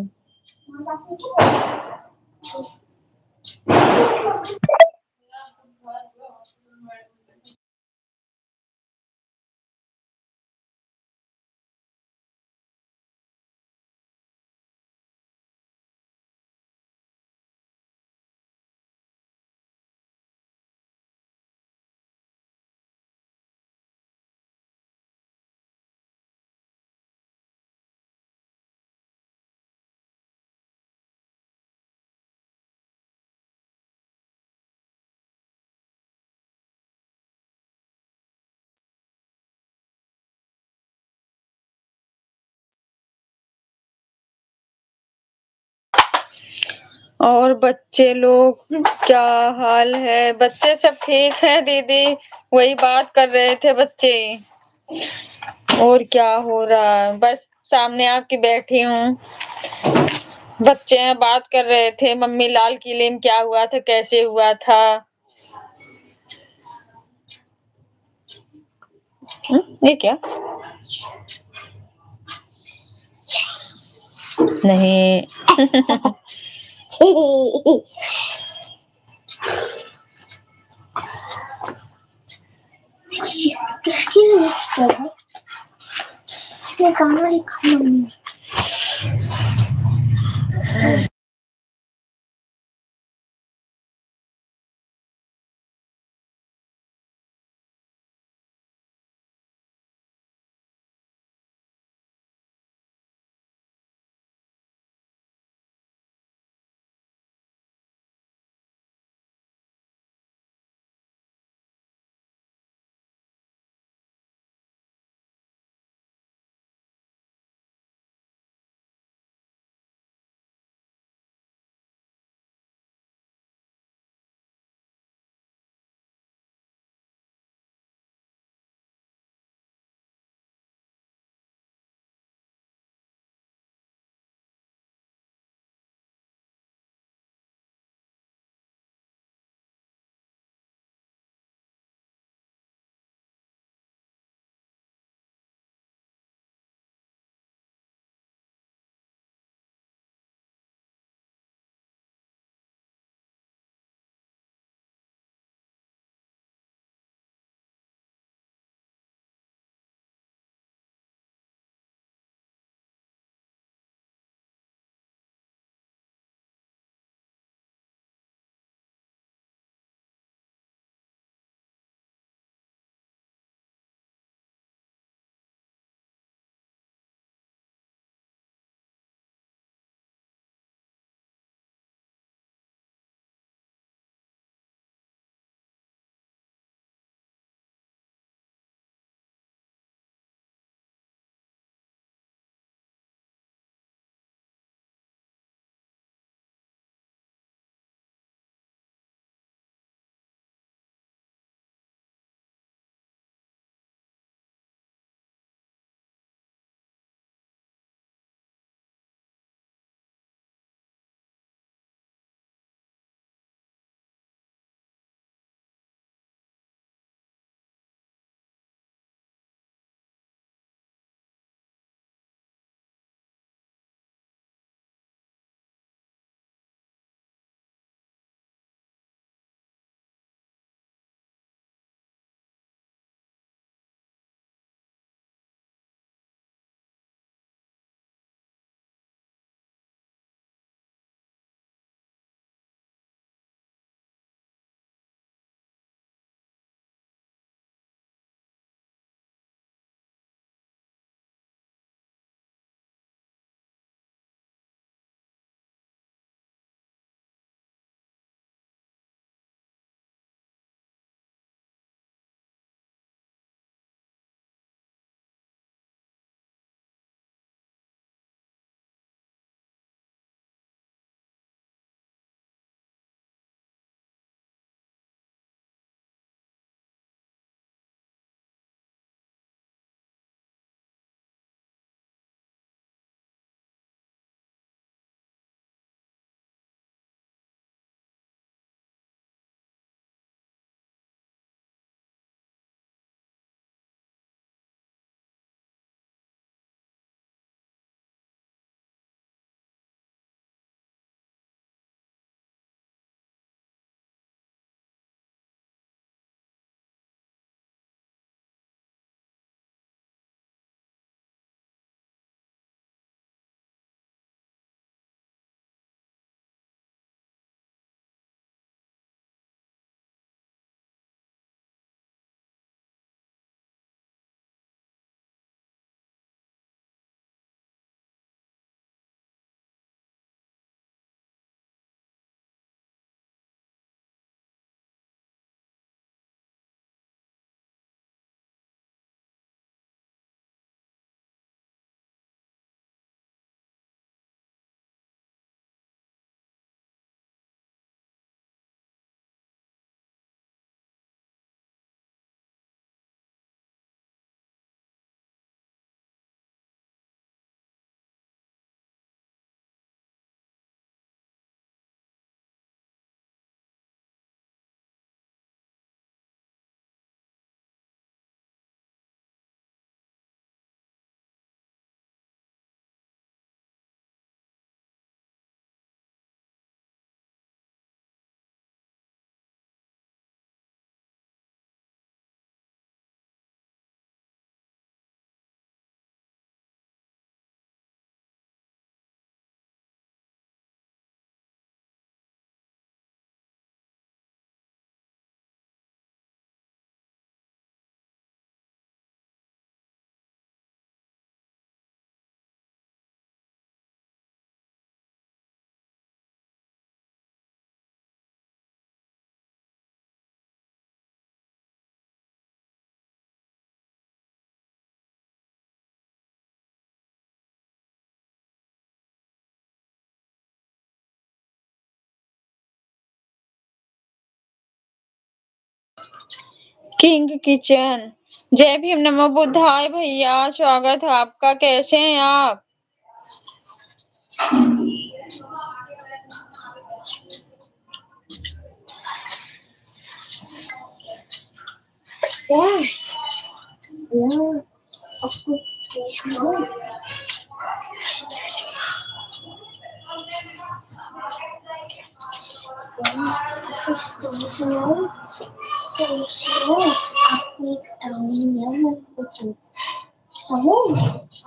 और बच्चे लोग क्या हाल है? बच्चे सब ठीक है दीदी? वही बात कर रहे थे बच्चे। और क्या हो रहा है? बस सामने आपकी बैठी हूँ। बच्चे हैं, बात कर रहे थे मम्मी लाल किले में क्या हुआ था, कैसे हुआ था। ये क्या? नहीं। किसकी कहाँ लिखा मम्मी? King kitchen. जय भीम नमो बुद्धाय भैया, स्वागत है आपका। कैसे हैं आप?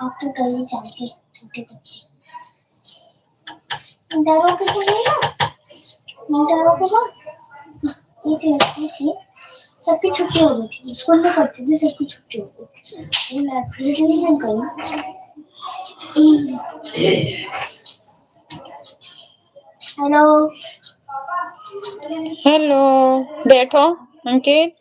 आप तो कहीं जाके छोटे बच्चे डरोगे तो नहीं ना, नहीं डरोगे ना। एक लड़की थी, सबकी छुट्टी हो गई थी, स्कूल में पढ़ती थी, सबकी छुट्टी हो गई। वो लाइब्रेरी में गई। हेलो हेलो, बैठो अंकित।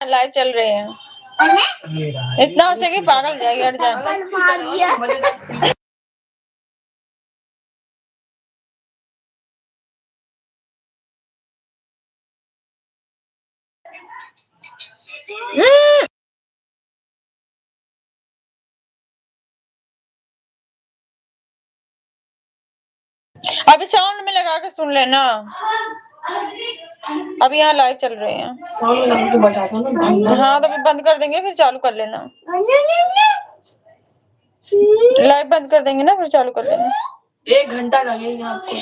लाइव चल रहे हैं, इतना हंसे कि पागल हो जाएगी। हट जा। अभी साउंड में लगा के सुन लेना। अभी यहाँ लाइव चल रहे हैं। साउंड में लगा के बजा दो ना। हाँ तो अभी बंद कर देंगे, फिर चालू कर लेना। लाइव बंद कर देंगे ना, फिर चालू कर लेना। 1 घंटा लगेगा आपको।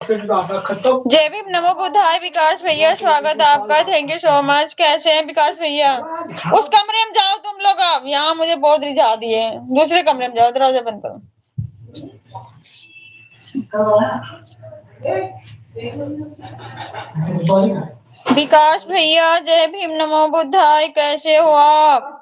जय भीम, नमो बुद्धाय। विकास भैया स्वागत आपका, थैंक यू सो मच। कैसे हैं विकास भैया? उस कमरे में जाओ तुम लोग, अब यहाँ मुझे बहुत रिझा दिए। दूसरे कमरे में जाओ, दरवाजा बंद करो। विकास भैया जय भीम, नमो बुद्धाय। कैसे हो आप?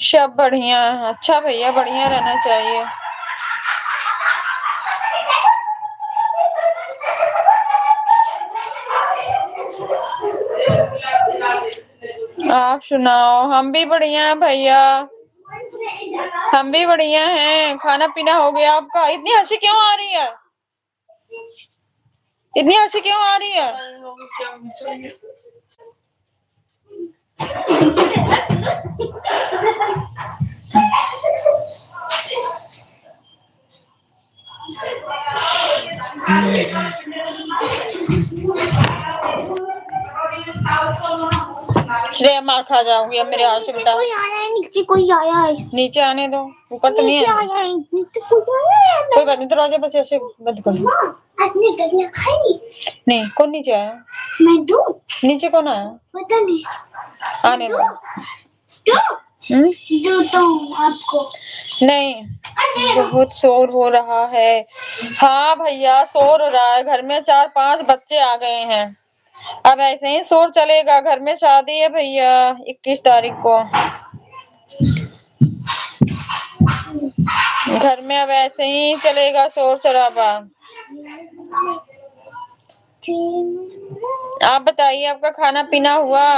सब बढ़िया। अच्छा भैया, बढ़िया रहना चाहिए। आप सुनाओ। हम भी बढ़िया भैया, हम भी बढ़िया हैं। खाना पीना हो गया आपका? इतनी हंसी क्यों आ रही है? इतनी हंसी क्यों आ रही है? श्रेया मार खा जाऊंगी अब मेरे हाथ से। बेटा कोई आया है, नीचे कोई आया है। नीचे आने दो, ऊपर तो नहीं है। कोई बात नहीं, दरवाजा बस ऐसे बंद कर दो। नहीं, कौन नीचे आया? मैं दो। नीचे कौन आया? पता नहीं। आने दो। तो आपको नहीं, बहुत शोर हो रहा है। हाँ भैया, शोर हो रहा है घर में। 4-5 बच्चे आ गए हैं। अब ऐसे ही शोर चलेगा। घर में शादी है भैया 21 तारीख को। घर में अब ऐसे ही चलेगा शोर शराबा। आप बताइए, आपका खाना पीना हुआ?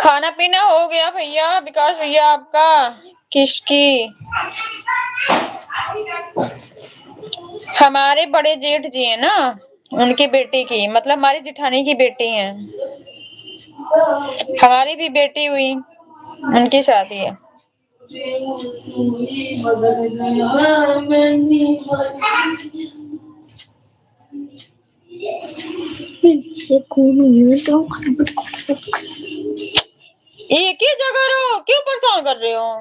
खाना पीना हो गया भैया विकास भैया आपका? किसकी? हमारे बड़े जेठ जी है ना, उनकी बेटी की, मतलब हमारी जेठानी की बेटी है। हमारी भी बेटी हुई, उनकी शादी है। एक ही जगह रहो, क्यों परेशान कर रहे हो?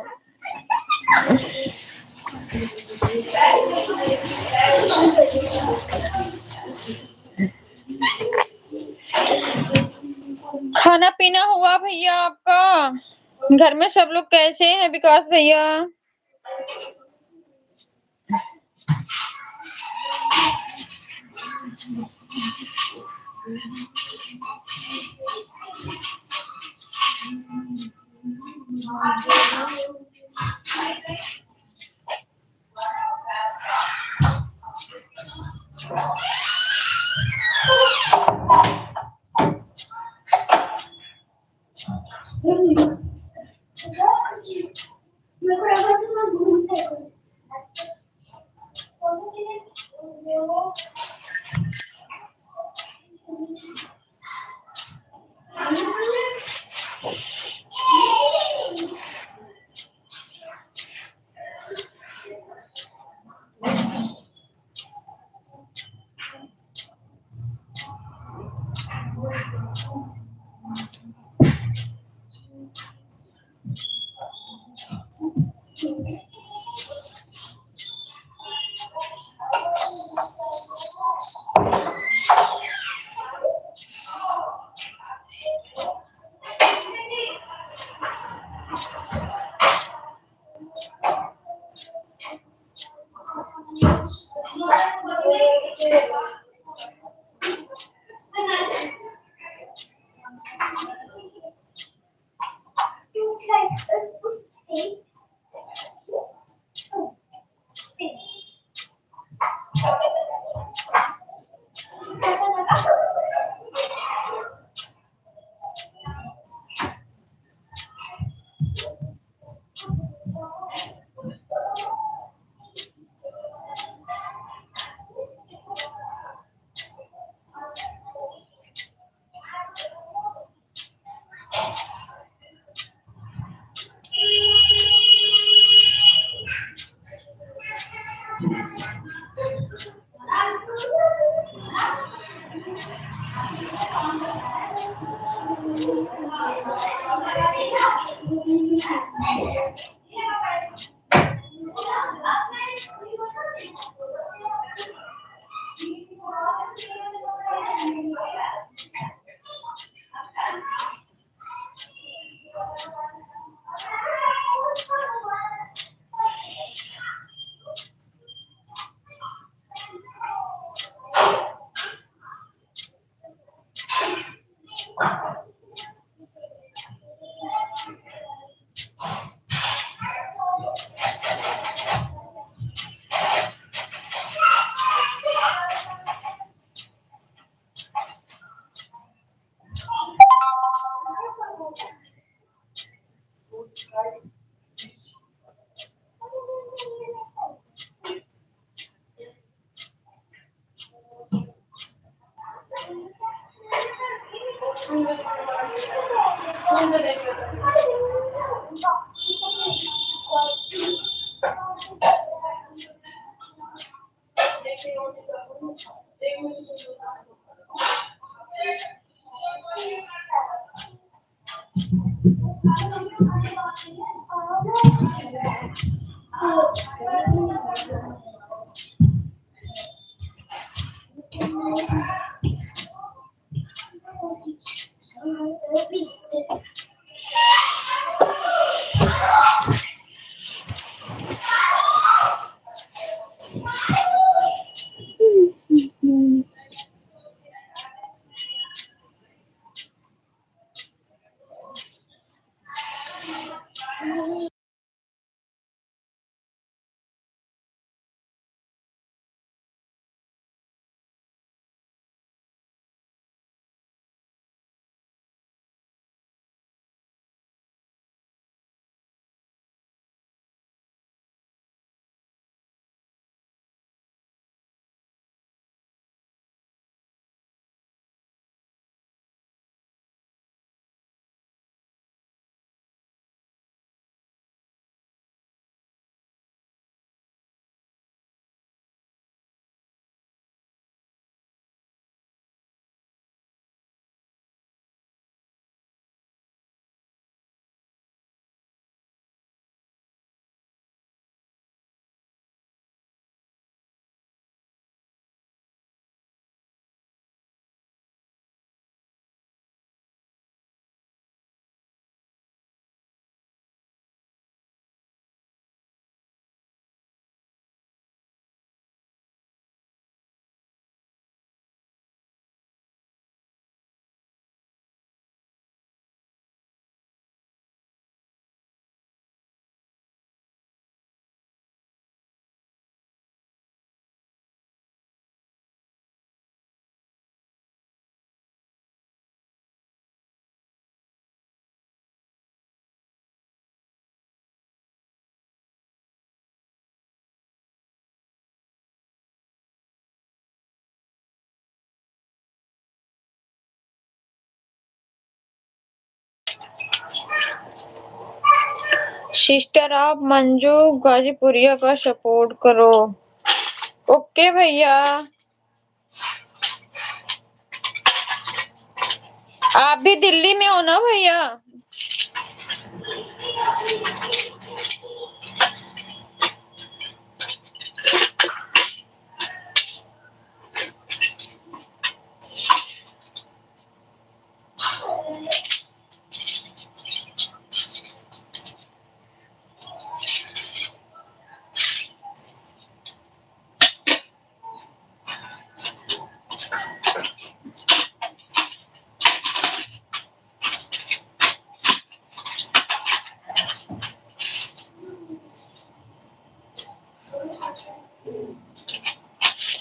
खाना पीना हुआ भैया आपका? घर में सब लोग कैसे हैं विकास भैया? सिस्टर आप मंजू गाजीपुरिया का सपोर्ट करो। ओके भैया। आप भी दिल्ली में हो ना भैया?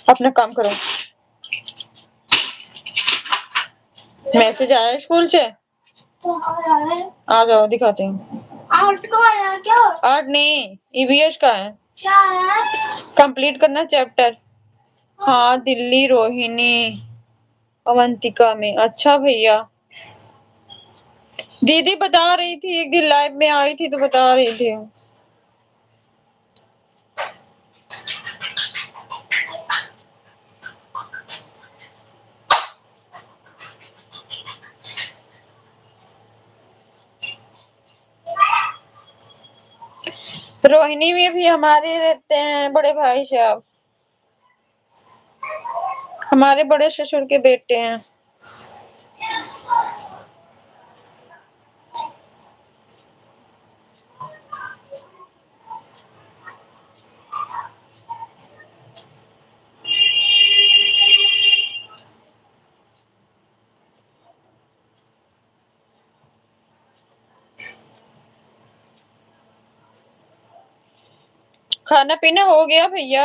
अपना काम करो। मैसेज आया स्कूल से? आ जाओ दिखाते हैं। आर्ट का आया क्या? आर्ट नहीं, ईवीएस का है। क्या है? कंप्लीट करना चैप्टर। हाँ दिल्ली रोहिणी अवंतिका में। अच्छा भैया। दीदी बता रही थी, एक दिन लाइव में आई थी तो बता रही थी। रोहिणी में भी हमारे रहते हैं बड़े भाई साहब, हमारे बड़े ससुर के बेटे हैं। खाना पीना हो गया भैया?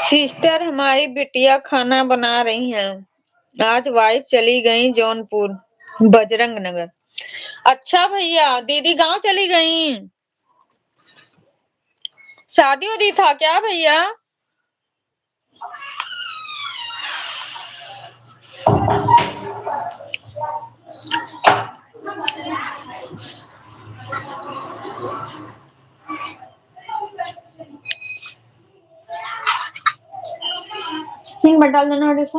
सिस्टर हमारी बिटिया खाना बना रही हैं। आज वाइफ चली गई जौनपुर बजरंग नगर। अच्छा भैया, दीदी गांव चली गई। शादी वादी था क्या भैया? सिंह बट डाल देना और से।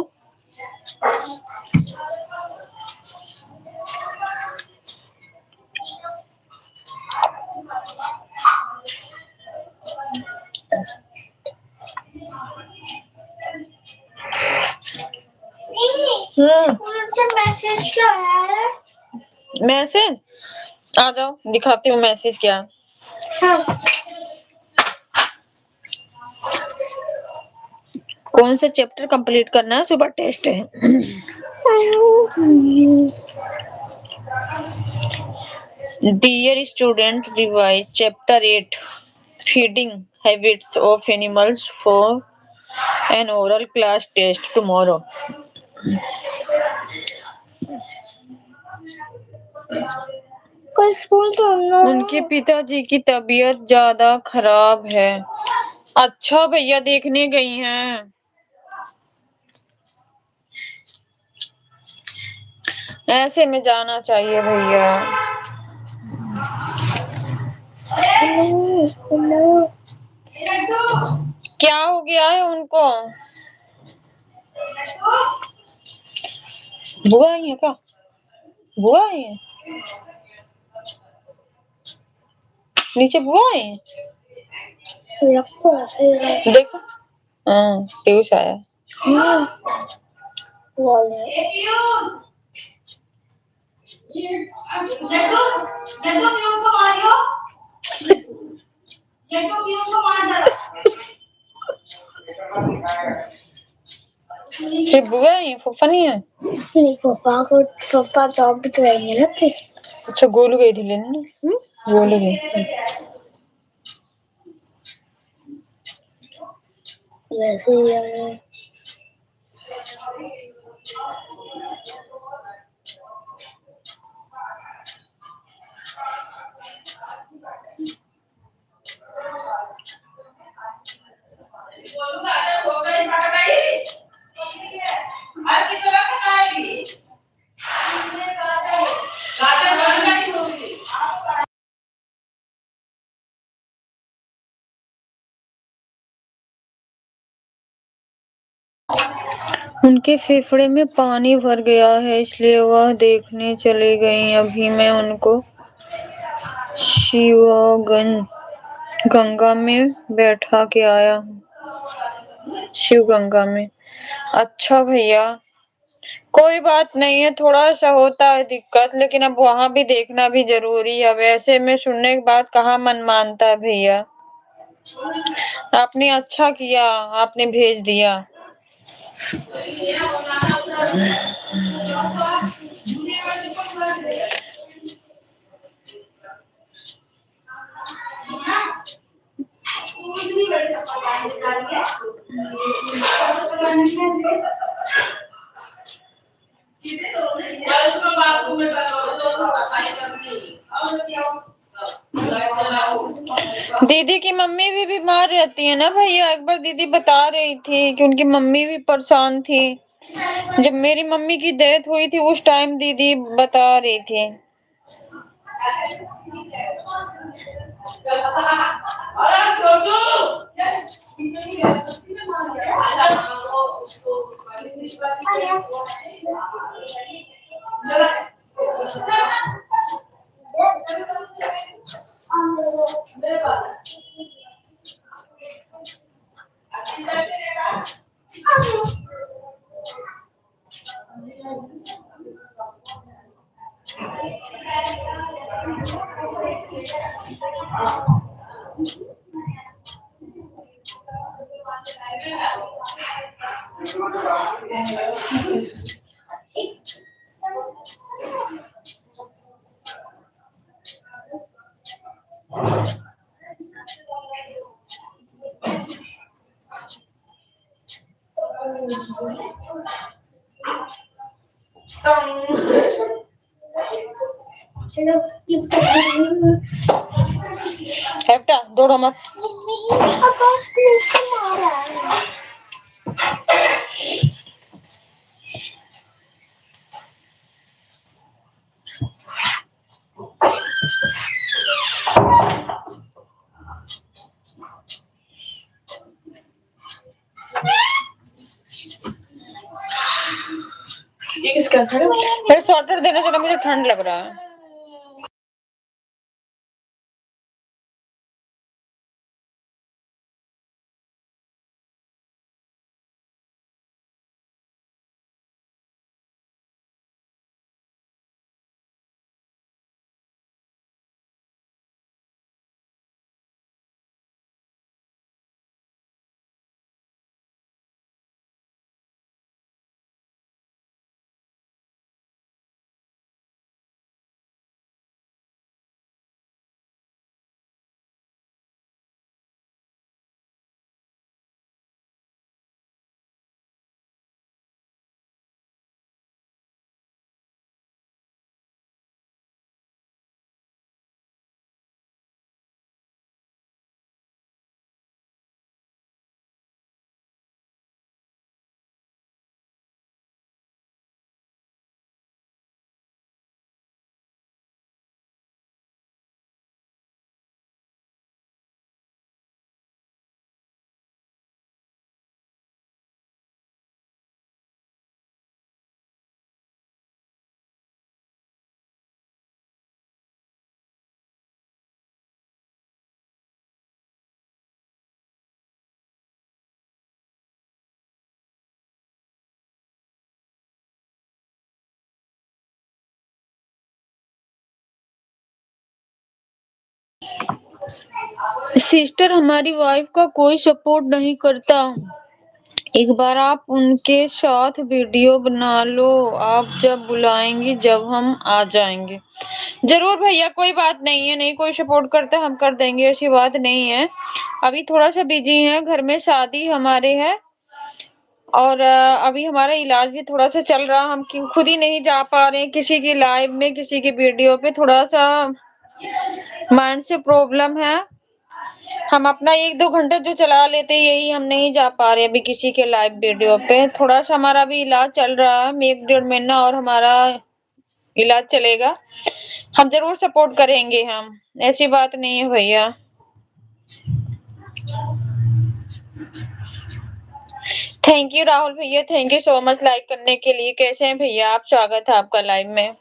मैसेज क्या है? मैसेज आ जाओ दिखाती हूँ मैसेज क्या है। हाँ। कौन सा चैप्टर कंप्लीट करना है? सुबह टेस्ट है। Dear student, revise chapter 8 feeding habits of animals for an oral class test tomorrow. कल स्कूल तो उनके पिताजी की तबीयत ज्यादा खराब है। अच्छा भैया, देखने गई हैं। ऐसे में जाना चाहिए भैया। क्या हो गया है उनको? बुआ आई है क्या? बुआ आई है नीचे, बुआ आई है। देखो, हाँ पीयूष आया। सिर्फ बुआ आई है, फूफा नहीं है? नहीं, पापा जॉब भी तो रहेंगे ना थे। अच्छा, गोलू गई थी लेने ना। गोलू गई वैसे ही। उनके फेफड़े में पानी भर गया है, इसलिए वह देखने चले गई। अभी मैं उनको शिवगंज गंगा में बैठा के आया हूँ। शिव गंगा में। अच्छा भैया, कोई बात नहीं है, थोड़ा सा होता है दिक्कत, लेकिन अब वहां भी देखना भी जरूरी है। वैसे में सुनने के बाद कहाँ मन मानता है भैया। आपने अच्छा किया, आपने भेज दिया। दीदी की मम्मी भी बीमार रहती है ना भैया। एक बार दीदी बता रही थी कि उनकी मम्मी भी परेशान थी। जब मेरी मम्मी की डेथ हुई थी उस टाइम दीदी बता रही थी। हेप्टा दौड़ो मत। ये किसका घर है? मेरे स्वेटर देना जरा, मुझे ठंड लग रहा है। सिस्टर, हमारी वाइफ का कोई सपोर्ट नहीं करता। एक बार आप उनके साथ वीडियो बना लो, आप जब बुलाएंगी जब हम आ जाएंगे। जरूर भैया, कोई बात नहीं है। नहीं कोई सपोर्ट करता हम कर देंगे, ऐसी बात नहीं है। अभी थोड़ा सा बिजी है, घर में शादी हमारे है और अभी हमारा इलाज भी थोड़ा सा चल रहा। हम खुद ही नहीं जा पा रहे हैं किसी की लाइव में, किसी की वीडियो पे। थोड़ा सा माइंड से प्रॉब्लम है। हम अपना 1-2 घंटे जो चला लेते यही हम नहीं जा पा रहे अभी किसी के लाइव वीडियो पे। थोड़ा सा हमारा भी इलाज चल रहा है, 1-1.5 महीना और हमारा इलाज चलेगा। हम जरूर सपोर्ट करेंगे, हम ऐसी बात नहीं है भैया। थैंक यू राहुल भैया, thank you so much like करने के लिए। कैसे हैं भैया आप? स्वागत है आपका लाइव में।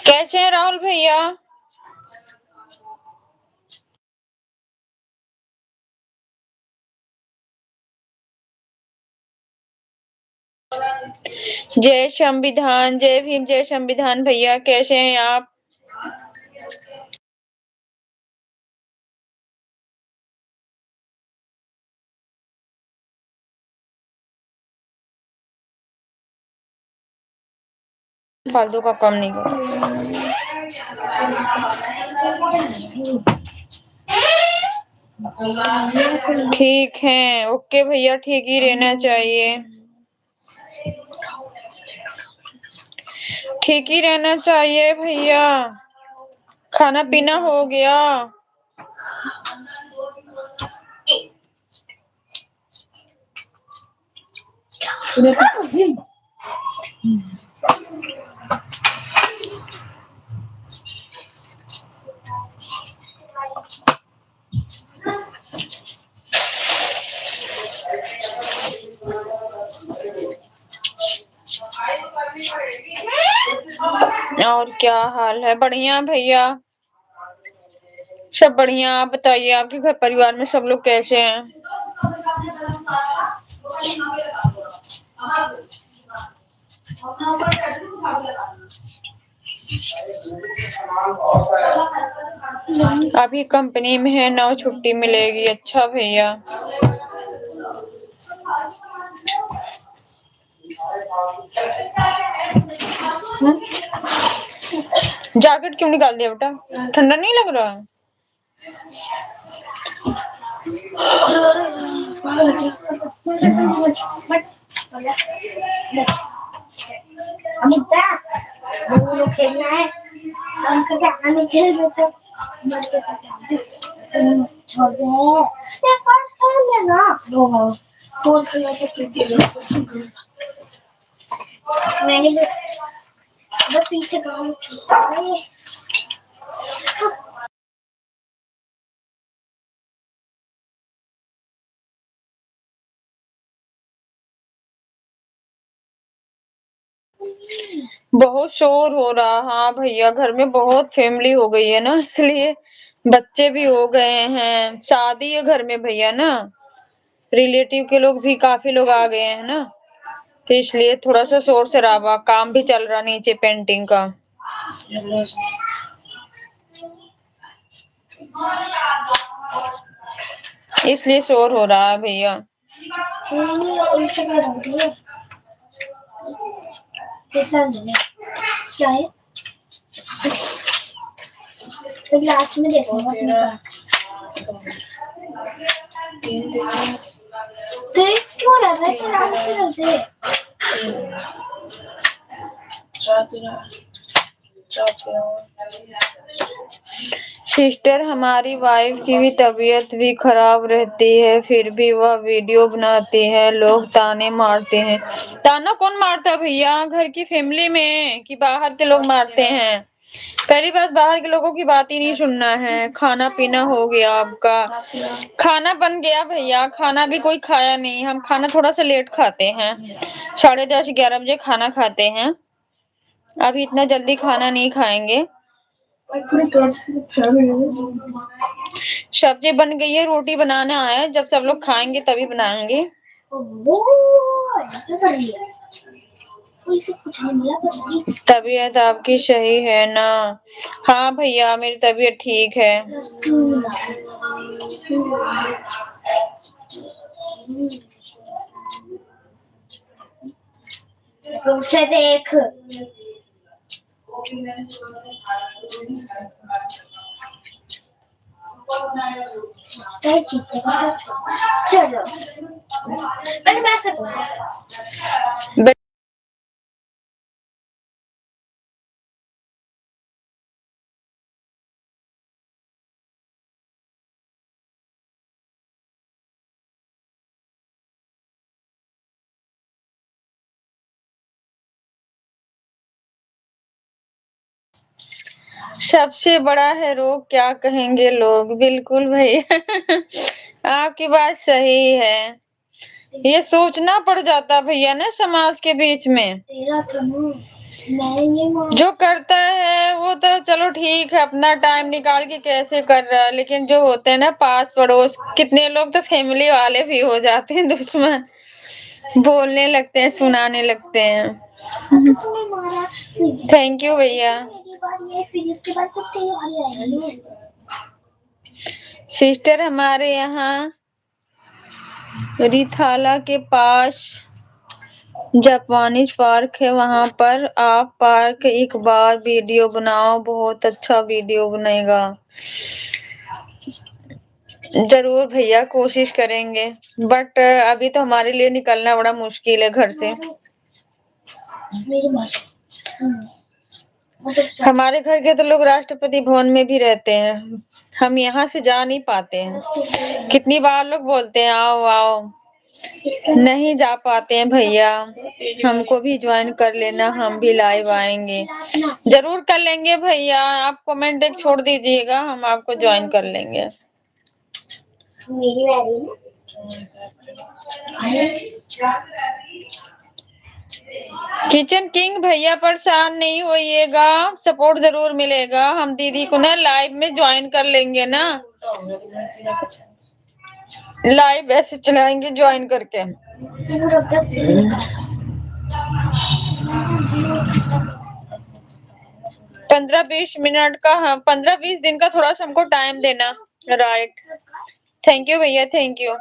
कैसे हैं राहुल भैया? जय संविधान, जय भीम, जय संविधान भैया। कैसे हैं आप? फालतू का काम नहीं करो। ठीक है, ओके भैया, ठीक ही रहना चाहिए। ठीक ही रहना चाहिए भैया। खाना पीना हो गया? और क्या हाल है? बढ़िया भैया, सब बढ़िया। आप बताइए, आपके घर परिवार में सब लोग कैसे हैं? अभी कंपनी में है, 9 छुट्टी मिलेगी। अच्छा भैया, जैकेट क्यों निकाल दिया बेटा? ठंडा नहीं लग रहा है? खेलना है छोड़ दे पास कर लेना मैंने पीछे बहुत शोर हो रहा। हाँ भैया, घर में बहुत फैमिली हो गई है ना, इसलिए बच्चे भी हो गए हैं, शादी है घर में भैया ना, रिलेटिव के लोग भी काफी लोग आ गए हैं ना, तो इसलिए थोड़ा सा शोर शराबा, काम भी चल रहा नीचे पेंटिंग का, इसलिए शोर हो रहा है भैया। क्या है लास्ट में देखूंगा। क्यों रहा है? तो आराम से रख दे। सिस्टर, हमारी वाइफ की भी तबीयत भी खराब रहती है, फिर भी वह वीडियो बनाती है, लोग ताने मारते हैं। ताना कौन मारता है भैया? घर की फैमिली में कि बाहर के लोग मारते हैं? पहली बात, बाहर के लोगों की बात ही नहीं सुनना है। खाना पीना हो गया आपका? खाना बन गया भैया, खाना भी कोई खाया नहीं। हम खाना थोड़ा सा लेट खाते हैं, 10:30 11 बजे खाना खाते हैं, अभी इतना जल्दी खाना नहीं खाएंगे। सब्जी बन गई है, रोटी बनाना है, जब सब लोग खाएंगे तभी बनाएंगे। तबीयत आपकी सही है ना? हाँ भैया, मेरी तबीयत ठीक है। से देख चलो सबसे बड़ा है रोग, क्या कहेंगे लोग। बिल्कुल भैया आपकी बात सही है, ये सोचना पड़ जाता भैया ना समाज के बीच में। जो करता है वो तो चलो ठीक है, अपना टाइम निकाल के कैसे कर रहा है, लेकिन जो होते हैं ना पास पड़ोस, कितने लोग तो फैमिली वाले भी हो जाते हैं दुश्मन, बोलने लगते हैं, सुनाने लगते हैं। थैंक यू भैया। सिस्टर, हमारे यहाँ रिथाला के पास जापानीज पार्क है, वहां पर आप पार्क एक बार वीडियो बनाओ, बहुत अच्छा वीडियो बनेगा। जरूर भैया, कोशिश करेंगे, बट अभी तो हमारे लिए निकलना बड़ा मुश्किल है घर से। हमारे घर के तो लोग राष्ट्रपति भवन में भी रहते हैं, हम यहाँ से जा नहीं पाते हैं। कितनी बार लोग बोलते हैं आओ आओ, नहीं जा पाते हैं भैया। हमको भी ज्वाइन कर लेना, हम भी लाइव आएंगे। जरूर कर लेंगे भैया, आप कमेंट एक छोड़ दीजिएगा, हम आपको ज्वाइन कर लेंगे। किचन किंग भैया, परेशान नहीं होइएगा, सपोर्ट जरूर मिलेगा। हम दीदी को ना लाइव में ज्वाइन कर लेंगे ना, लाइव ऐसे चलाएंगे ज्वाइन करके। 15-20 मिनट का, हाँ 15-20 दिन का थोड़ा सा हमको टाइम देना। राइट, थैंक यू भैया, थैंक यू।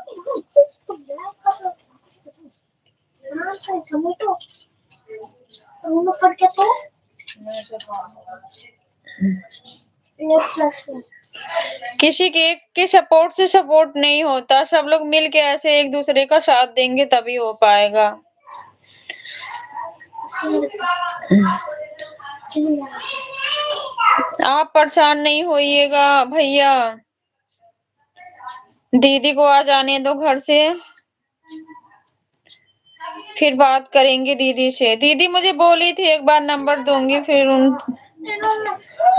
किसी के एक के सपोर्ट से सपोर्ट नहीं होता, सब लोग मिल के ऐसे एक दूसरे का साथ देंगे तभी हो पाएगा। आप परेशान नहीं होइएगा भैया, दीदी को आ जाने दो घर से, फिर बात करेंगे दीदी से। दीदी मुझे बोली थी एक बार नंबर दूंगी, फिर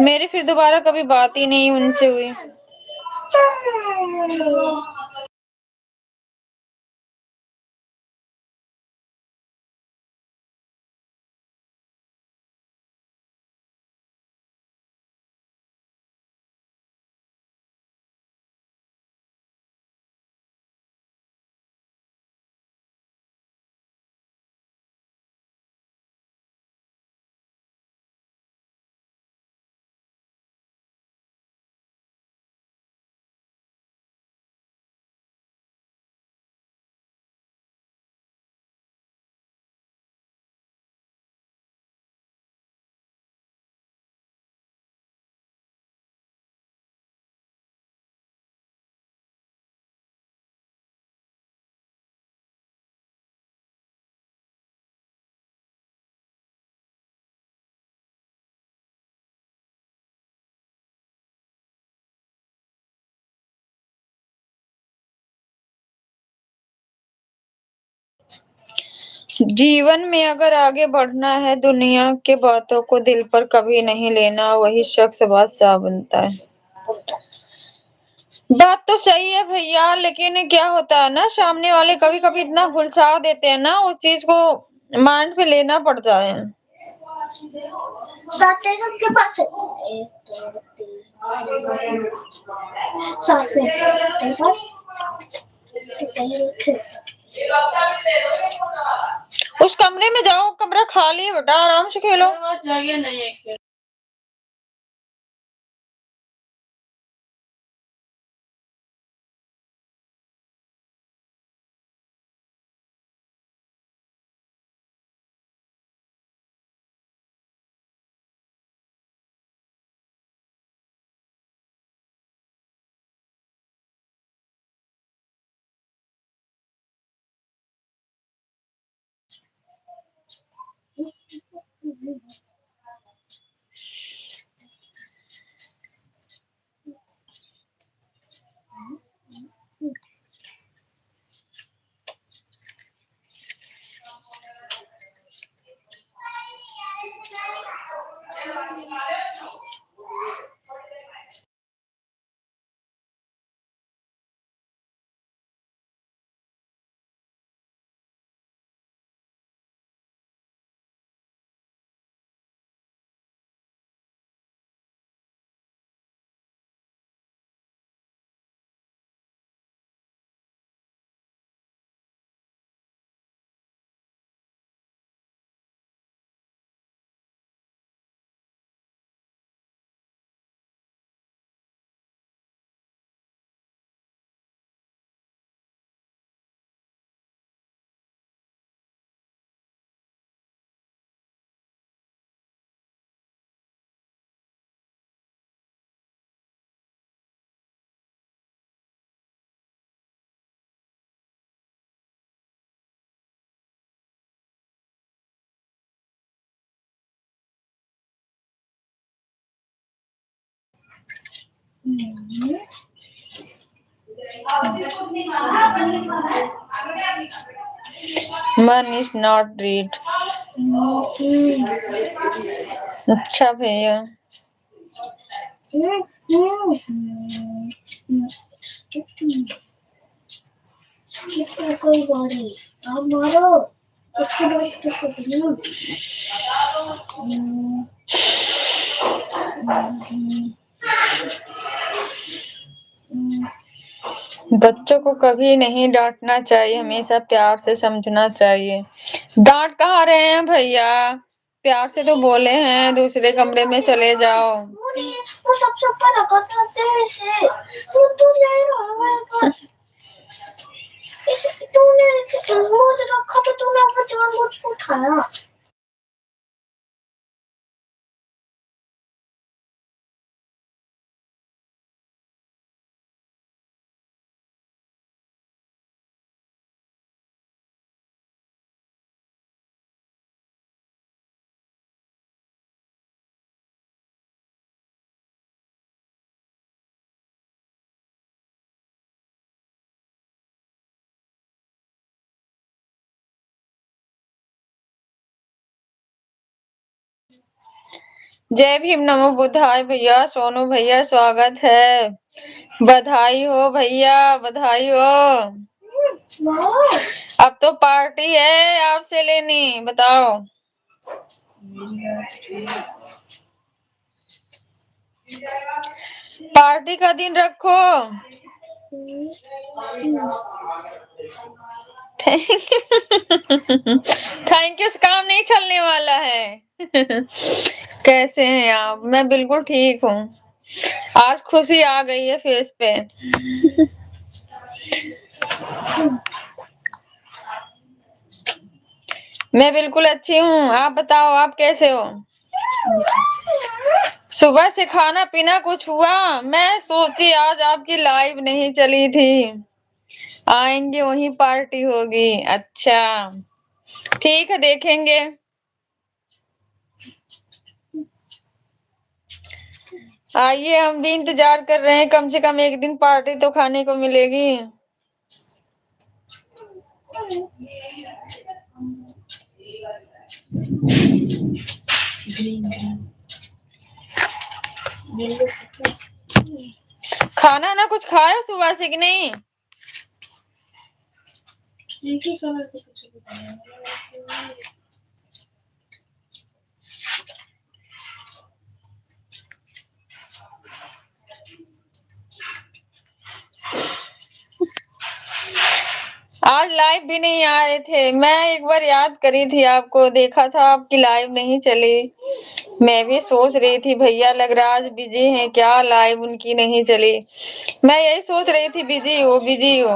मेरी फिर दोबारा कभी बात ही नहीं उनसे हुई। जीवन में अगर आगे बढ़ना है, दुनिया के बातों को दिल पर कभी नहीं लेना, वही शख्स बादशाह बनता है। बात तो सही है भैया, लेकिन क्या होता है ना, सामने वाले कभी कभी इतना भुलसा देते हैं ना, उस चीज को माइंड पे लेना पड़ता है। सबके पास उस कमरे में जाओ, कमरा खाली है बेटा, आराम से खेलो। जगह नहीं है। मन इज नॉट रीड। अच्छा भैया, कोई बॉडी आप मारो उसके बाद किसको करना। बच्चों को कभी नहीं डांटना चाहिए, हमेशा प्यार से समझना चाहिए। डांट कहाँ रहे हैं भैया, प्यार से तो बोले हैं दूसरे कमरे में चले जाओ। वो सबसे ऊपर रखा था इसे तू ले रहा है इसे तूने रोज रखा तो तूने अपना जानबूझ के उठाया। जय भीम नमो बुद्धाय भैया, सोनू भैया स्वागत है। बधाई हो भैया, बधाई हो। अब तो पार्टी है आपसे लेनी, बताओ। पार्टी का दिन रखो। थैंक यू से काम नहीं चलने वाला है। कैसे हैं आप? मैं बिल्कुल ठीक हूँ। आज खुशी आ गई है फेस पे। मैं बिल्कुल अच्छी हूँ, आप बताओ आप कैसे हो? सुबह से खाना पीना कुछ हुआ? मैं सोची आज आपकी लाइव नहीं चली थी, आएंगे वहीं पार्टी होगी। अच्छा ठीक है, देखेंगे। आइए, हम भी इंतजार कर रहे हैं, कम से कम एक दिन पार्टी तो खाने को मिलेगी। खाना ना कुछ खाया सुबह से कि नहीं? आज लाइव भी नहीं आए थे, मैं एक बार याद करी थी आपको, देखा था आपकी लाइव नहीं चली। मैं भी सोच रही थी भैया लग रहा आज बिजी हैं क्या, लाइव उनकी नहीं चली। मैं यही सोच रही थी बिजी हो बिजी हो।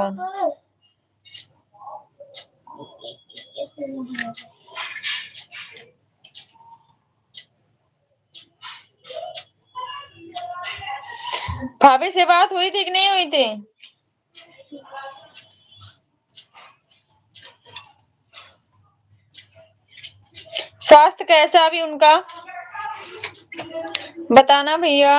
भाभी से बात हुई थी कि नहीं हुई थी? स्वास्थ्य कैसा अभी उनका, बताना भैया।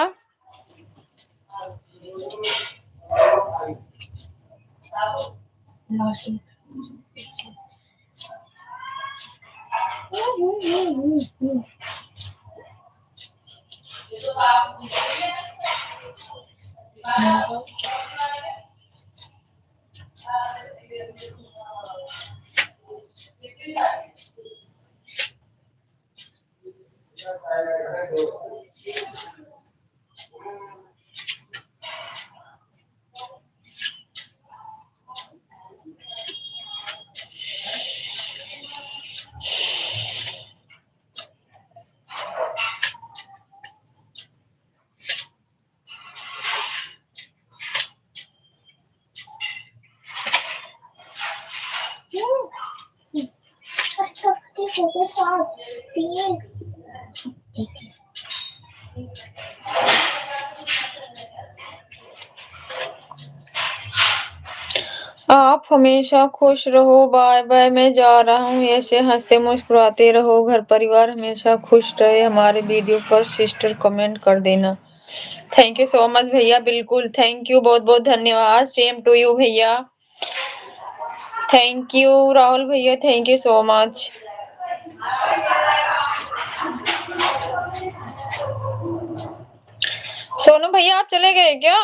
आप हमेशा खुश रहो, बाय बाय, मैं जा रहा हूँ। ऐसे हंसते मुस्कुराते रहो, घर परिवार हमेशा खुश रहे। हमारे वीडियो पर सिस्टर कमेंट कर देना। थैंक यू सो मच भैया, बिल्कुल थैंक यू, बहुत बहुत धन्यवाद। सेम टू यू भैया, थैंक यू। राहुल भैया thank you so much. Sonu भैया आप चले गए क्या?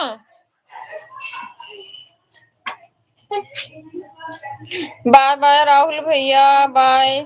बाय बाय राहुल भैया, बाय।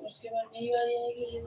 उसके बाद नई वाली आएगी।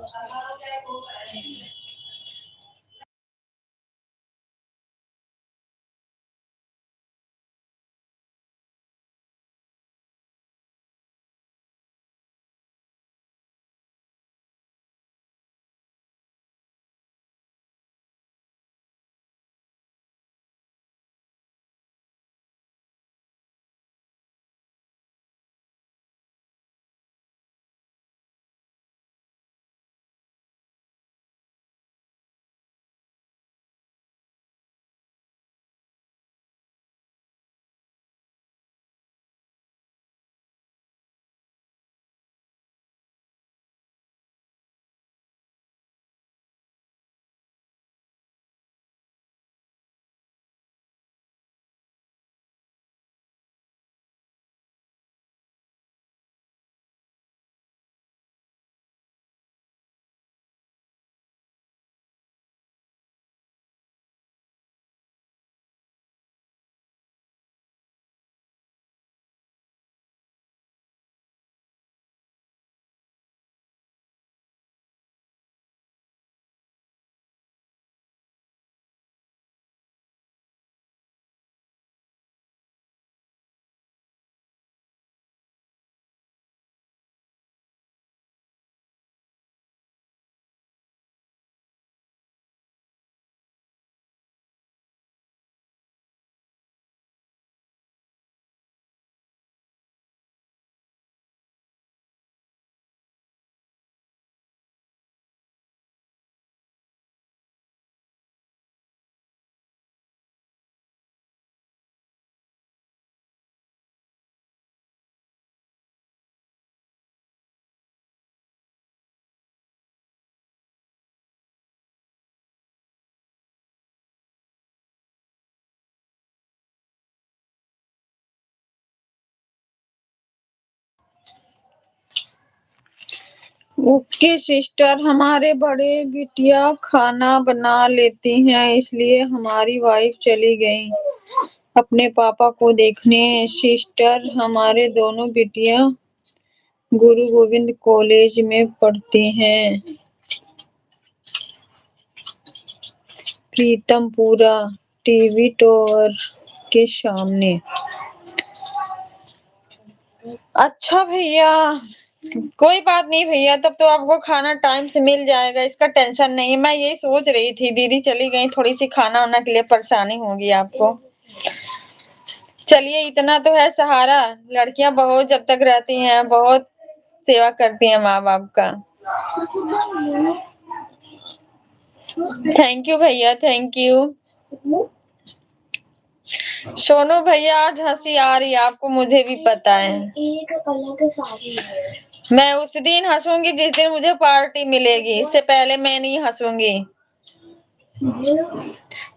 ओके सिस्टर, हमारे बड़े बिटिया खाना बना लेती हैं, इसलिए हमारी वाइफ चली गई अपने पापा को देखने। सिस्टर, हमारे दोनों बिटिया गुरु गोविंद कॉलेज में पढ़ती हैं। प्रीतमपुरा टीवी टावर के सामने। अच्छा भैया, कोई बात नहीं भैया, तब तो आपको खाना टाइम से मिल जाएगा, इसका टेंशन नहीं। मैं यही सोच रही थी, दीदी चली गई, थोड़ी सी खाना वाना के लिए परेशानी होगी आपको। चलिए, इतना तो है सहारा। लड़कियां बहुत जब तक रहती हैं बहुत सेवा करती हैं माँ बाप का। थैंक यू भैया, थैंक यू। सोनू भैया, आज हंसी आ रही है आपको, मुझे भी पता है। एक अलग साड़ी है। मैं उस दिन हंसूंगी जिस दिन मुझे पार्टी मिलेगी, इससे पहले मैं नहीं हंसूंगी।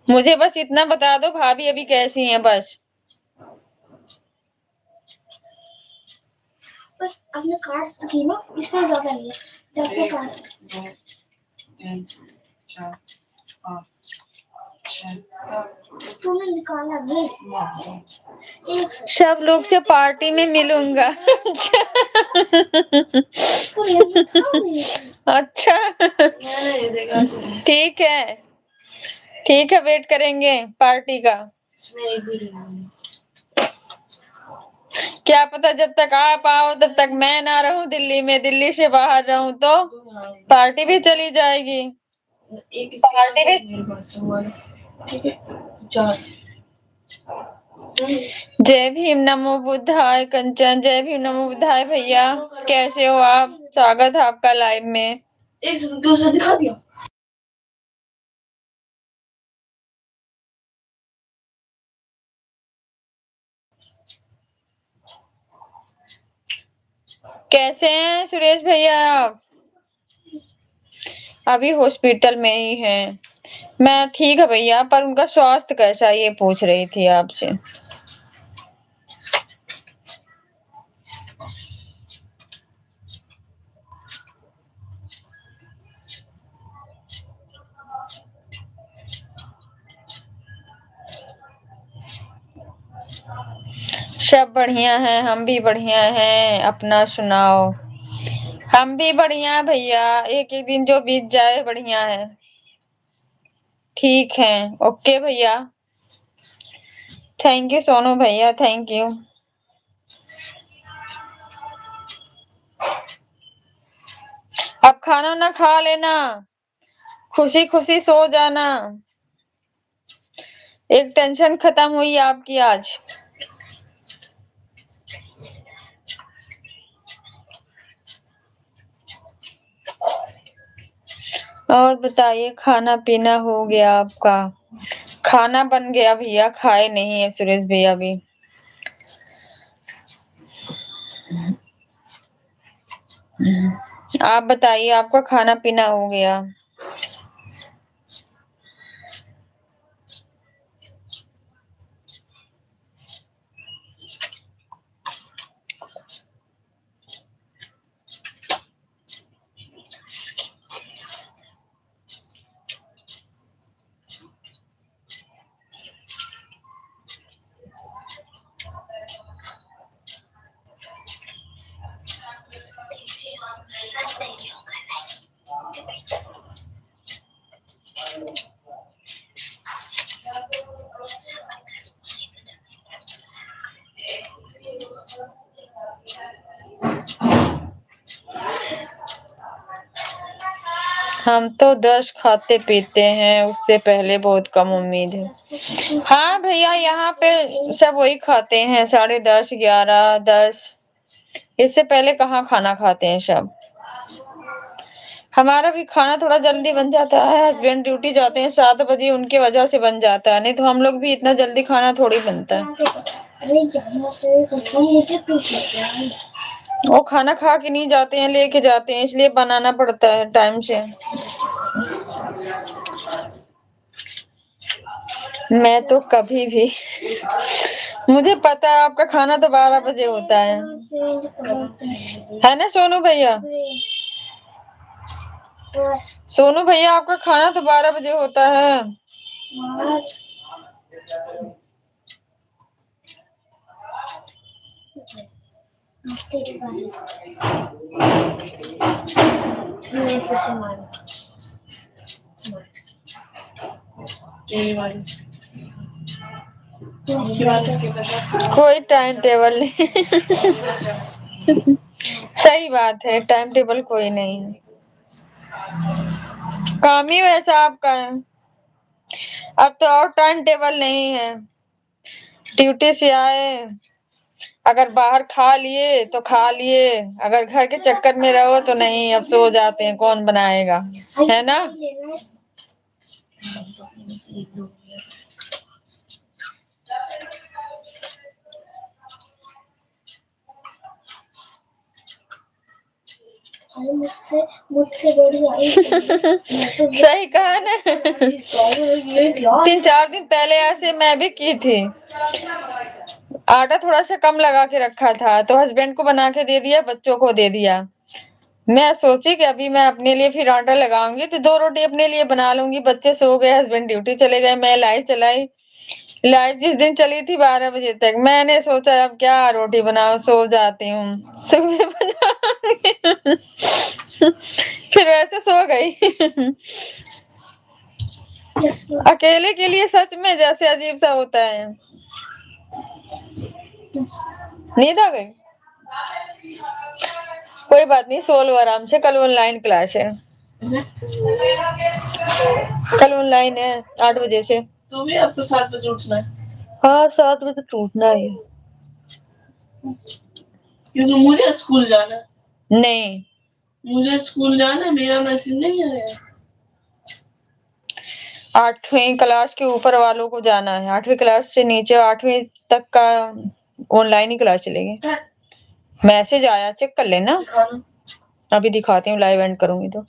मुझे बस इतना बता दो भाभी अभी कैसी हैं बस। बस आपने कार्ड्स की ना, इससे ज्यादा नहीं है। जब तक कार्ड 2, 3, 4, 5, तूने निकाला नहीं। एक सब लोग से पार्टी में मिलूंगा। अच्छा ठीक है, ठीक है, वेट करेंगे पार्टी का। क्या पता जब तक आप आओ तब तक मैं ना रहूं दिल्ली में, दिल्ली से बाहर रहूं तो पार्टी भी चली जाएगी। पार्टी भी मेरे पास हुआ है, ठीक है। जय भीम, नमो बुद्धाय। कंचन, जय भीम, नमो बुद्धाय। भैया कैसे हो आप? स्वागत है आपका लाइव में। एक दूसरा दिखा दिया। कैसे हैं सुरेश भैया आप? अभी हॉस्पिटल में ही हैं। मैं ठीक है भैया, पर उनका स्वास्थ्य कैसा है ये पूछ रही थी आपसे। सब बढ़िया हैं, हम भी बढ़िया हैं। अपना सुनाओ। हम भी बढ़िया भैया, एक एक दिन जो बीत जाए बढ़िया है। ठीक है, ओके भैया। थैंक यू सोनू भैया, थैंक यू। अब खाना ना खा लेना, खुशी खुशी सो जाना। एक टेंशन खत्म हुई आपकी आज। और बताइए, खाना पीना हो गया आपका? खाना बन गया भैया, खाए नहीं है सुरेश भैया भी। आप बताइए, आपका खाना पीना हो गया? हम तो 10 खाते पीते हैं, उससे पहले बहुत कम उम्मीद है। हाँ भैया, यहाँ पे सब वही खाते हैं, 10:30, 11, 10। इससे पहले कहाँ खाना खाते हैं सब। हमारा भी खाना थोड़ा जल्दी बन जाता है। हस्बैंड ड्यूटी जाते हैं 7 बजे, उनके वजह से बन जाता है, नहीं तो हम लोग भी इतना जल्दी खाना थोड़ी बनता है। वो खाना खा के नहीं जाते हैं, लेके जाते हैं, इसलिए बनाना पड़ता है टाइम से। मैं तो कभी भी मुझे पता है आपका खाना तो 12 बजे होता है ना सोनू भैया? सोनू भैया, आपका खाना तो 12 बजे होता है। कोई टाइम टेबल नहीं। सही बात है, टाइम टेबल कोई नहीं है, काम ही वैसा आपका है। अब तो और टाइम टेबल नहीं है। ड्यूटी से आए, अगर बाहर खा लिए तो खा लिए, अगर घर के चक्कर में रहो तो नहीं, अब सो जाते हैं, कौन बनाएगा, है ना? मुझसे बड़ी आई। सही कहा ना। 3-4 दिन पहले ऐसे मैं भी की थी। आटा थोड़ा सा कम लगा के रखा था, तो हस्बैंड को बना के दे दिया, बच्चों को दे दिया। मैं सोची कि अभी मैं अपने लिए फिर आटा लगाऊंगी तो 2 रोटी अपने लिए बना लूंगी। बच्चे सो गए, हस्बैंड ड्यूटी चले गए, मैं लाइव चलाई। लाइव जिस दिन चली थी 12 बजे तक, मैंने सोचा अब क्या रोटी बनाऊं, सो जाती हूँ, सुबह बनाऊंगी। फिर वैसे सो गई। अकेले के लिए सच में जैसे अजीब सा होता है। नींद आ गई? कोई बात नहीं, सो लो आराम से, कल ऑनलाइन क्लास है। कल ऑनलाइन है 8 बजे से। तो भी आपको 7 बजे उठना है? हाँ 7 बजे तो उठना है। क्योंकि मुझे स्कूल जाना है। नहीं, मुझे स्कूल जाना है, मेरा मैसेज नहीं आया। 8वीं क्लास के ऊपर वालों को जाना है, 8वीं क्लास से नीचे 8वीं तक का ऑनलाइन ही क्लास चलेगी। मैसेज आया, चेक कर लेना। दिखाना। अभी दिखाती हूँ, लाइव एंड करूंगी तो।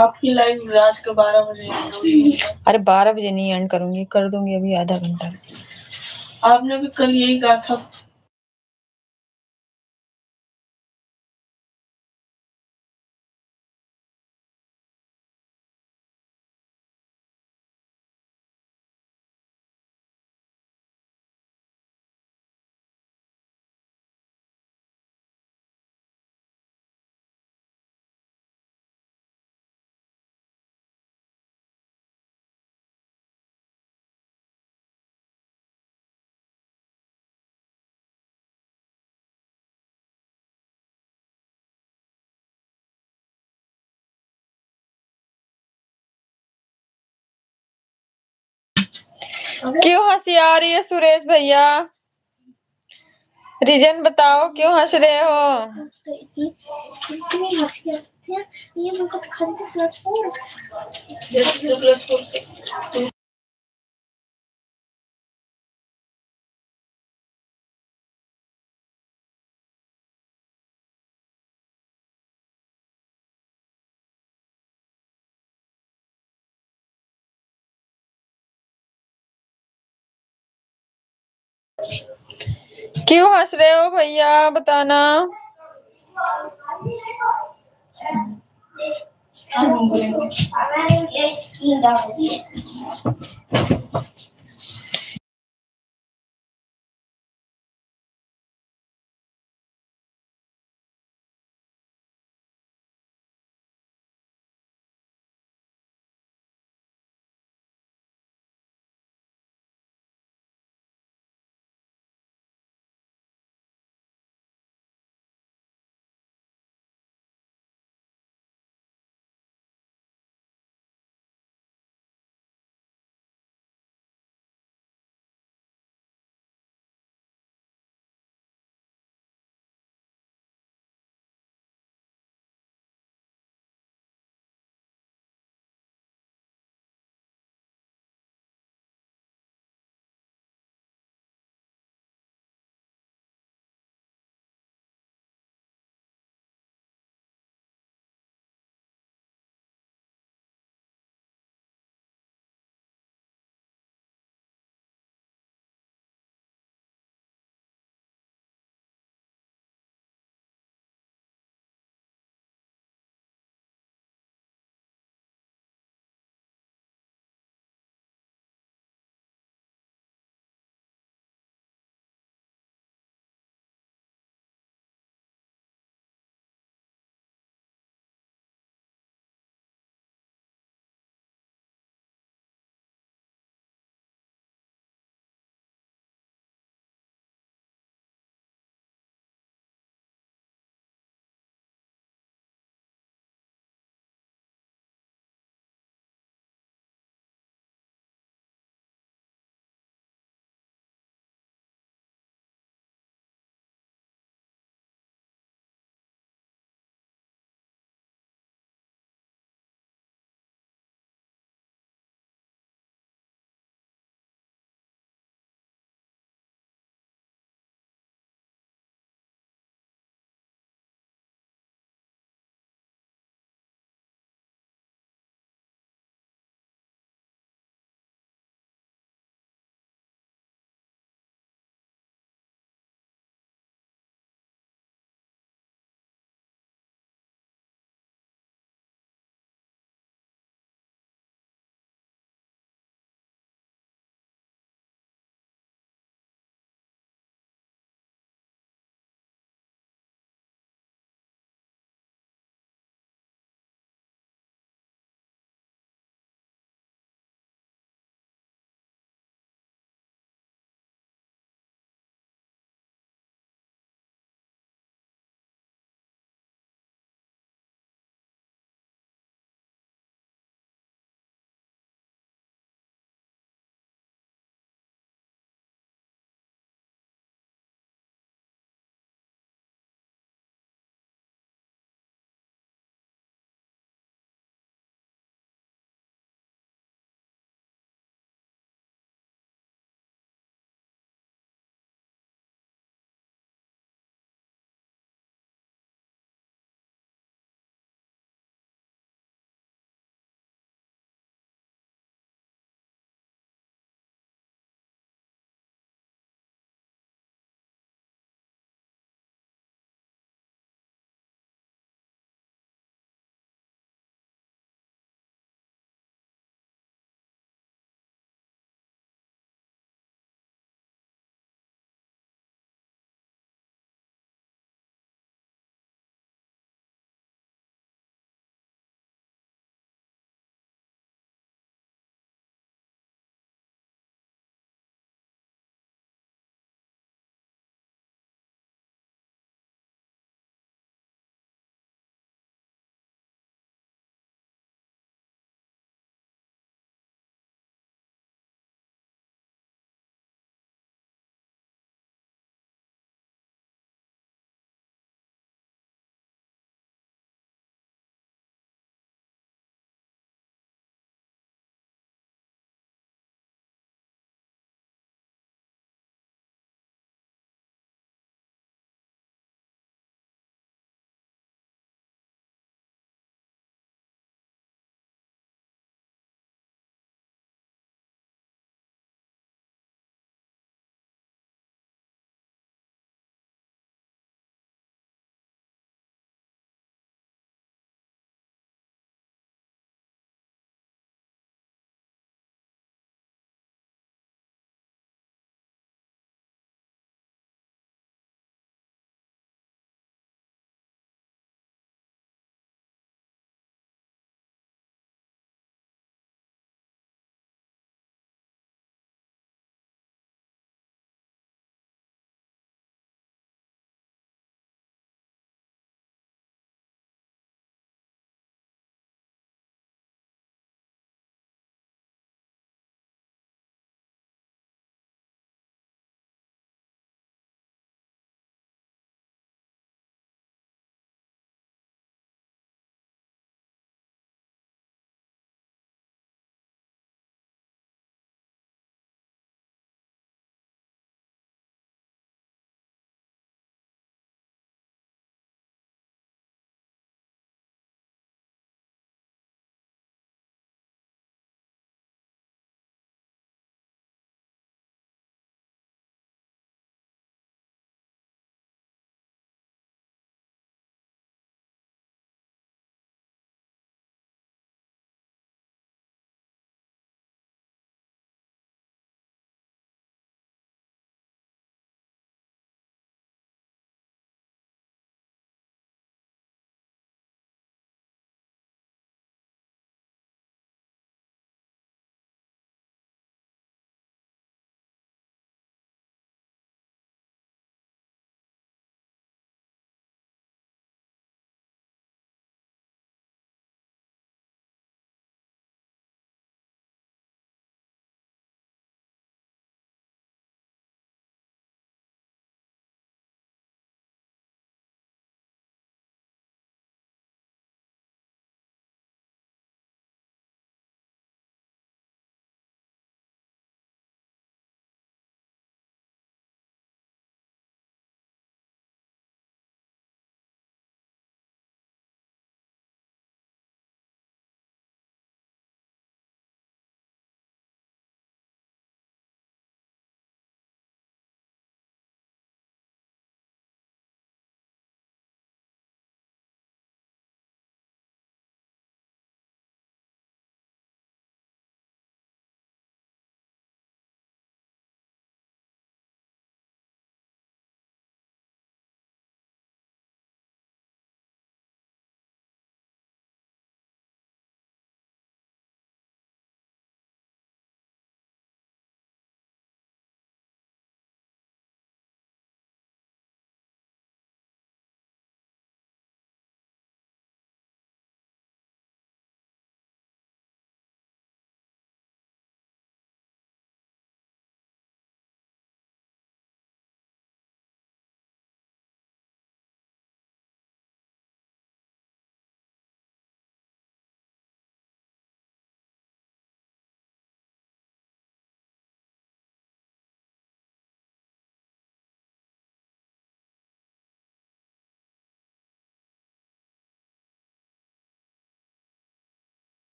आपकी लाइव रात के 12 बजे अरे 12 बजे नहीं एंड करूंगी, कर दूंगी अभी आधा घंटा। आपने भी कल यही कहा था। क्यों हंसी आ रही है सुरेश भैया? रीजन बताओ, क्यों हंस रहे हो? इतनी हंसी आती है, ये मेरे को खरीदे प्लस 4। क्यों हंस रहे हो भैया, बताना।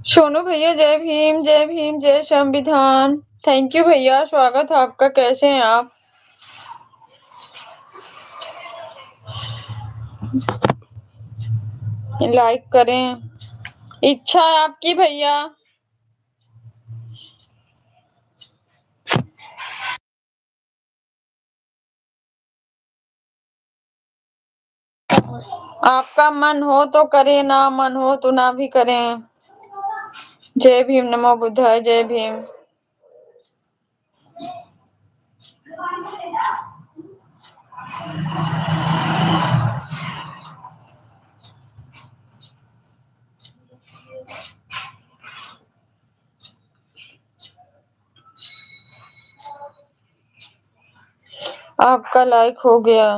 सोनू भैया जय भीम जय भीम जय संविधान। थैंक यू भैया, स्वागत है आपका। कैसे हैं आप? लाइक करें, इच्छा है आपकी भैया। आपका मन हो तो करें, ना मन हो तो ना भी करें। जय भीम, नमो बुद्धाय, जय भीम। आपका लाइक हो गया,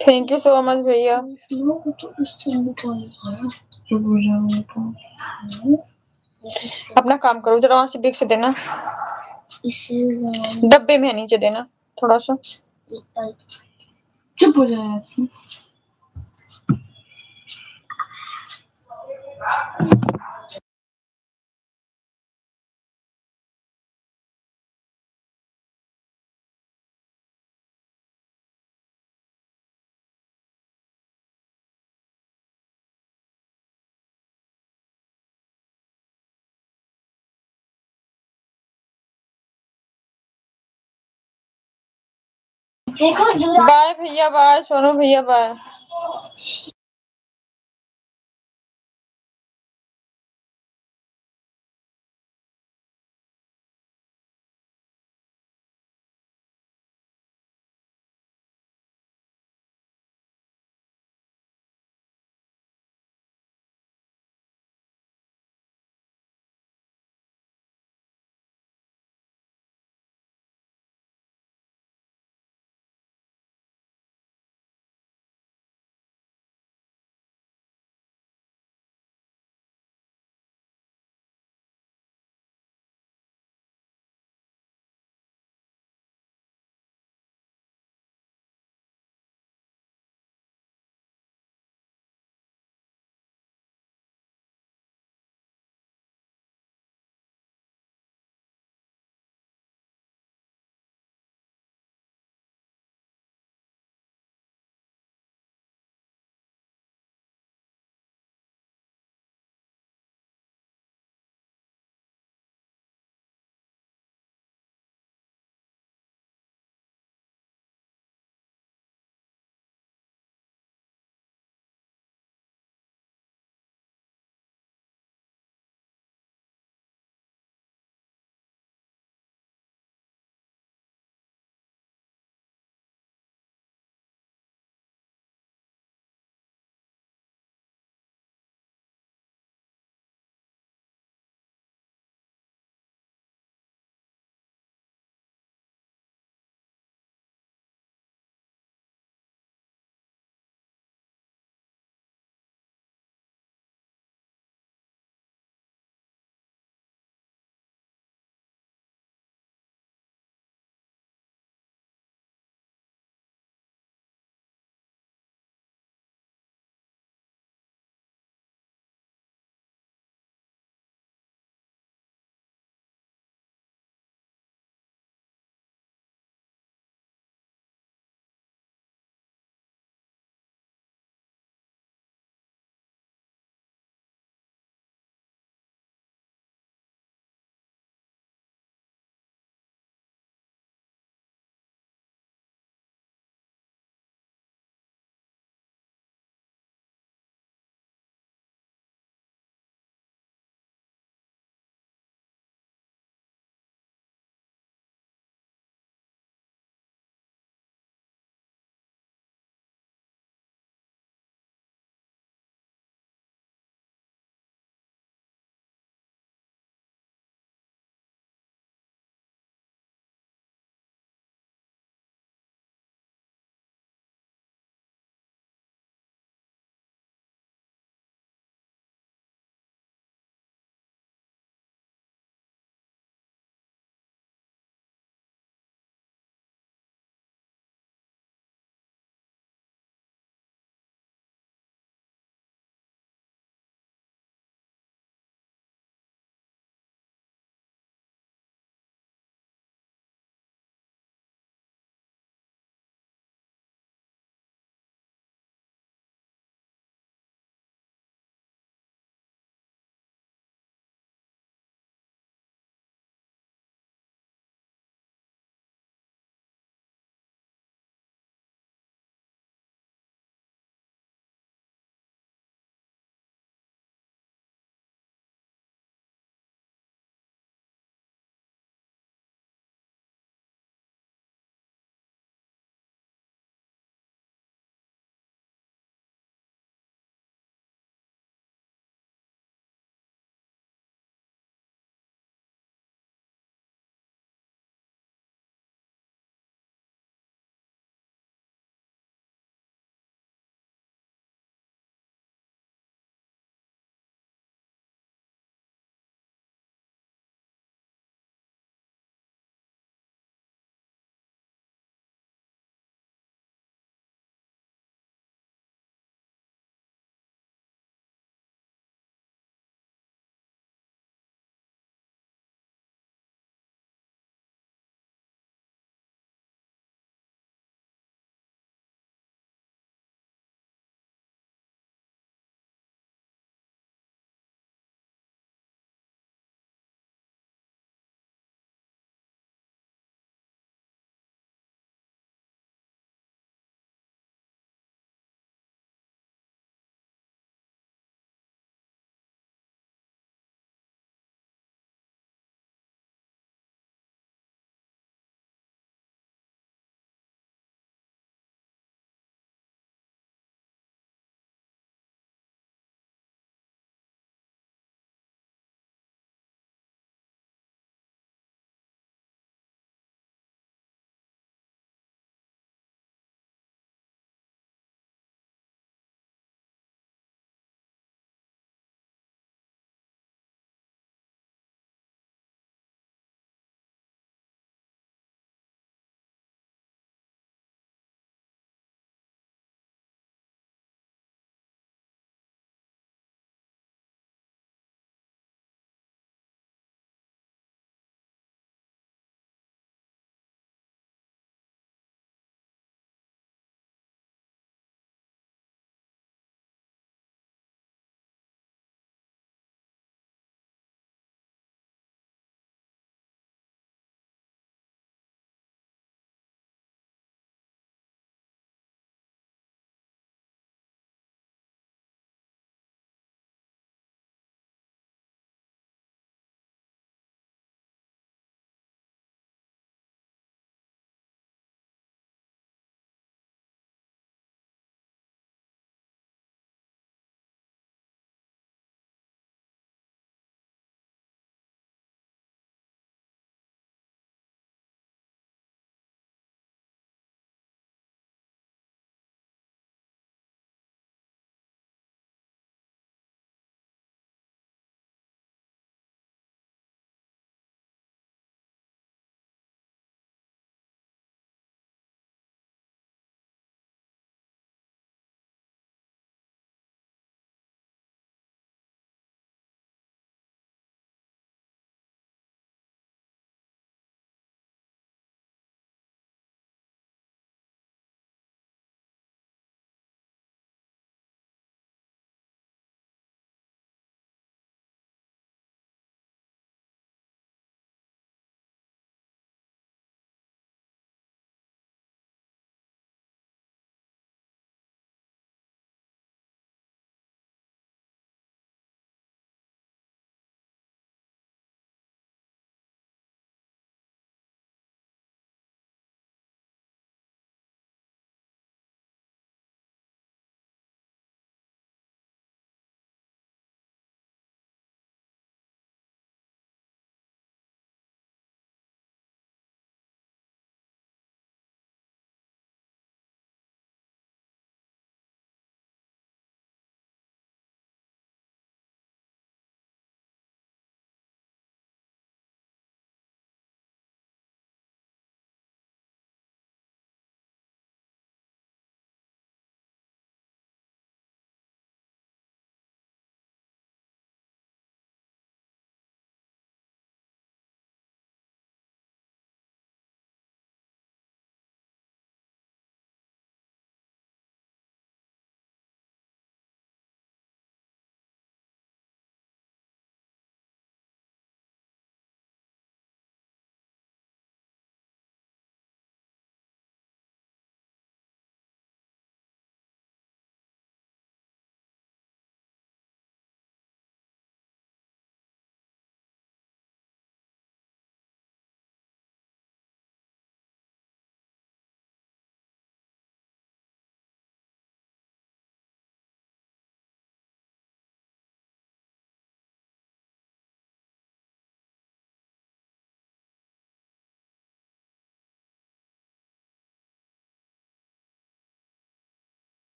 थैंक यू सो मच भैया। अपना काम करो जरा, वहां से देख से देना, डब्बे में नीचे देना थोड़ा सा। चुप हो जाए। देखो जुरा बाय भैया, बाय सोनू भैया, बाय।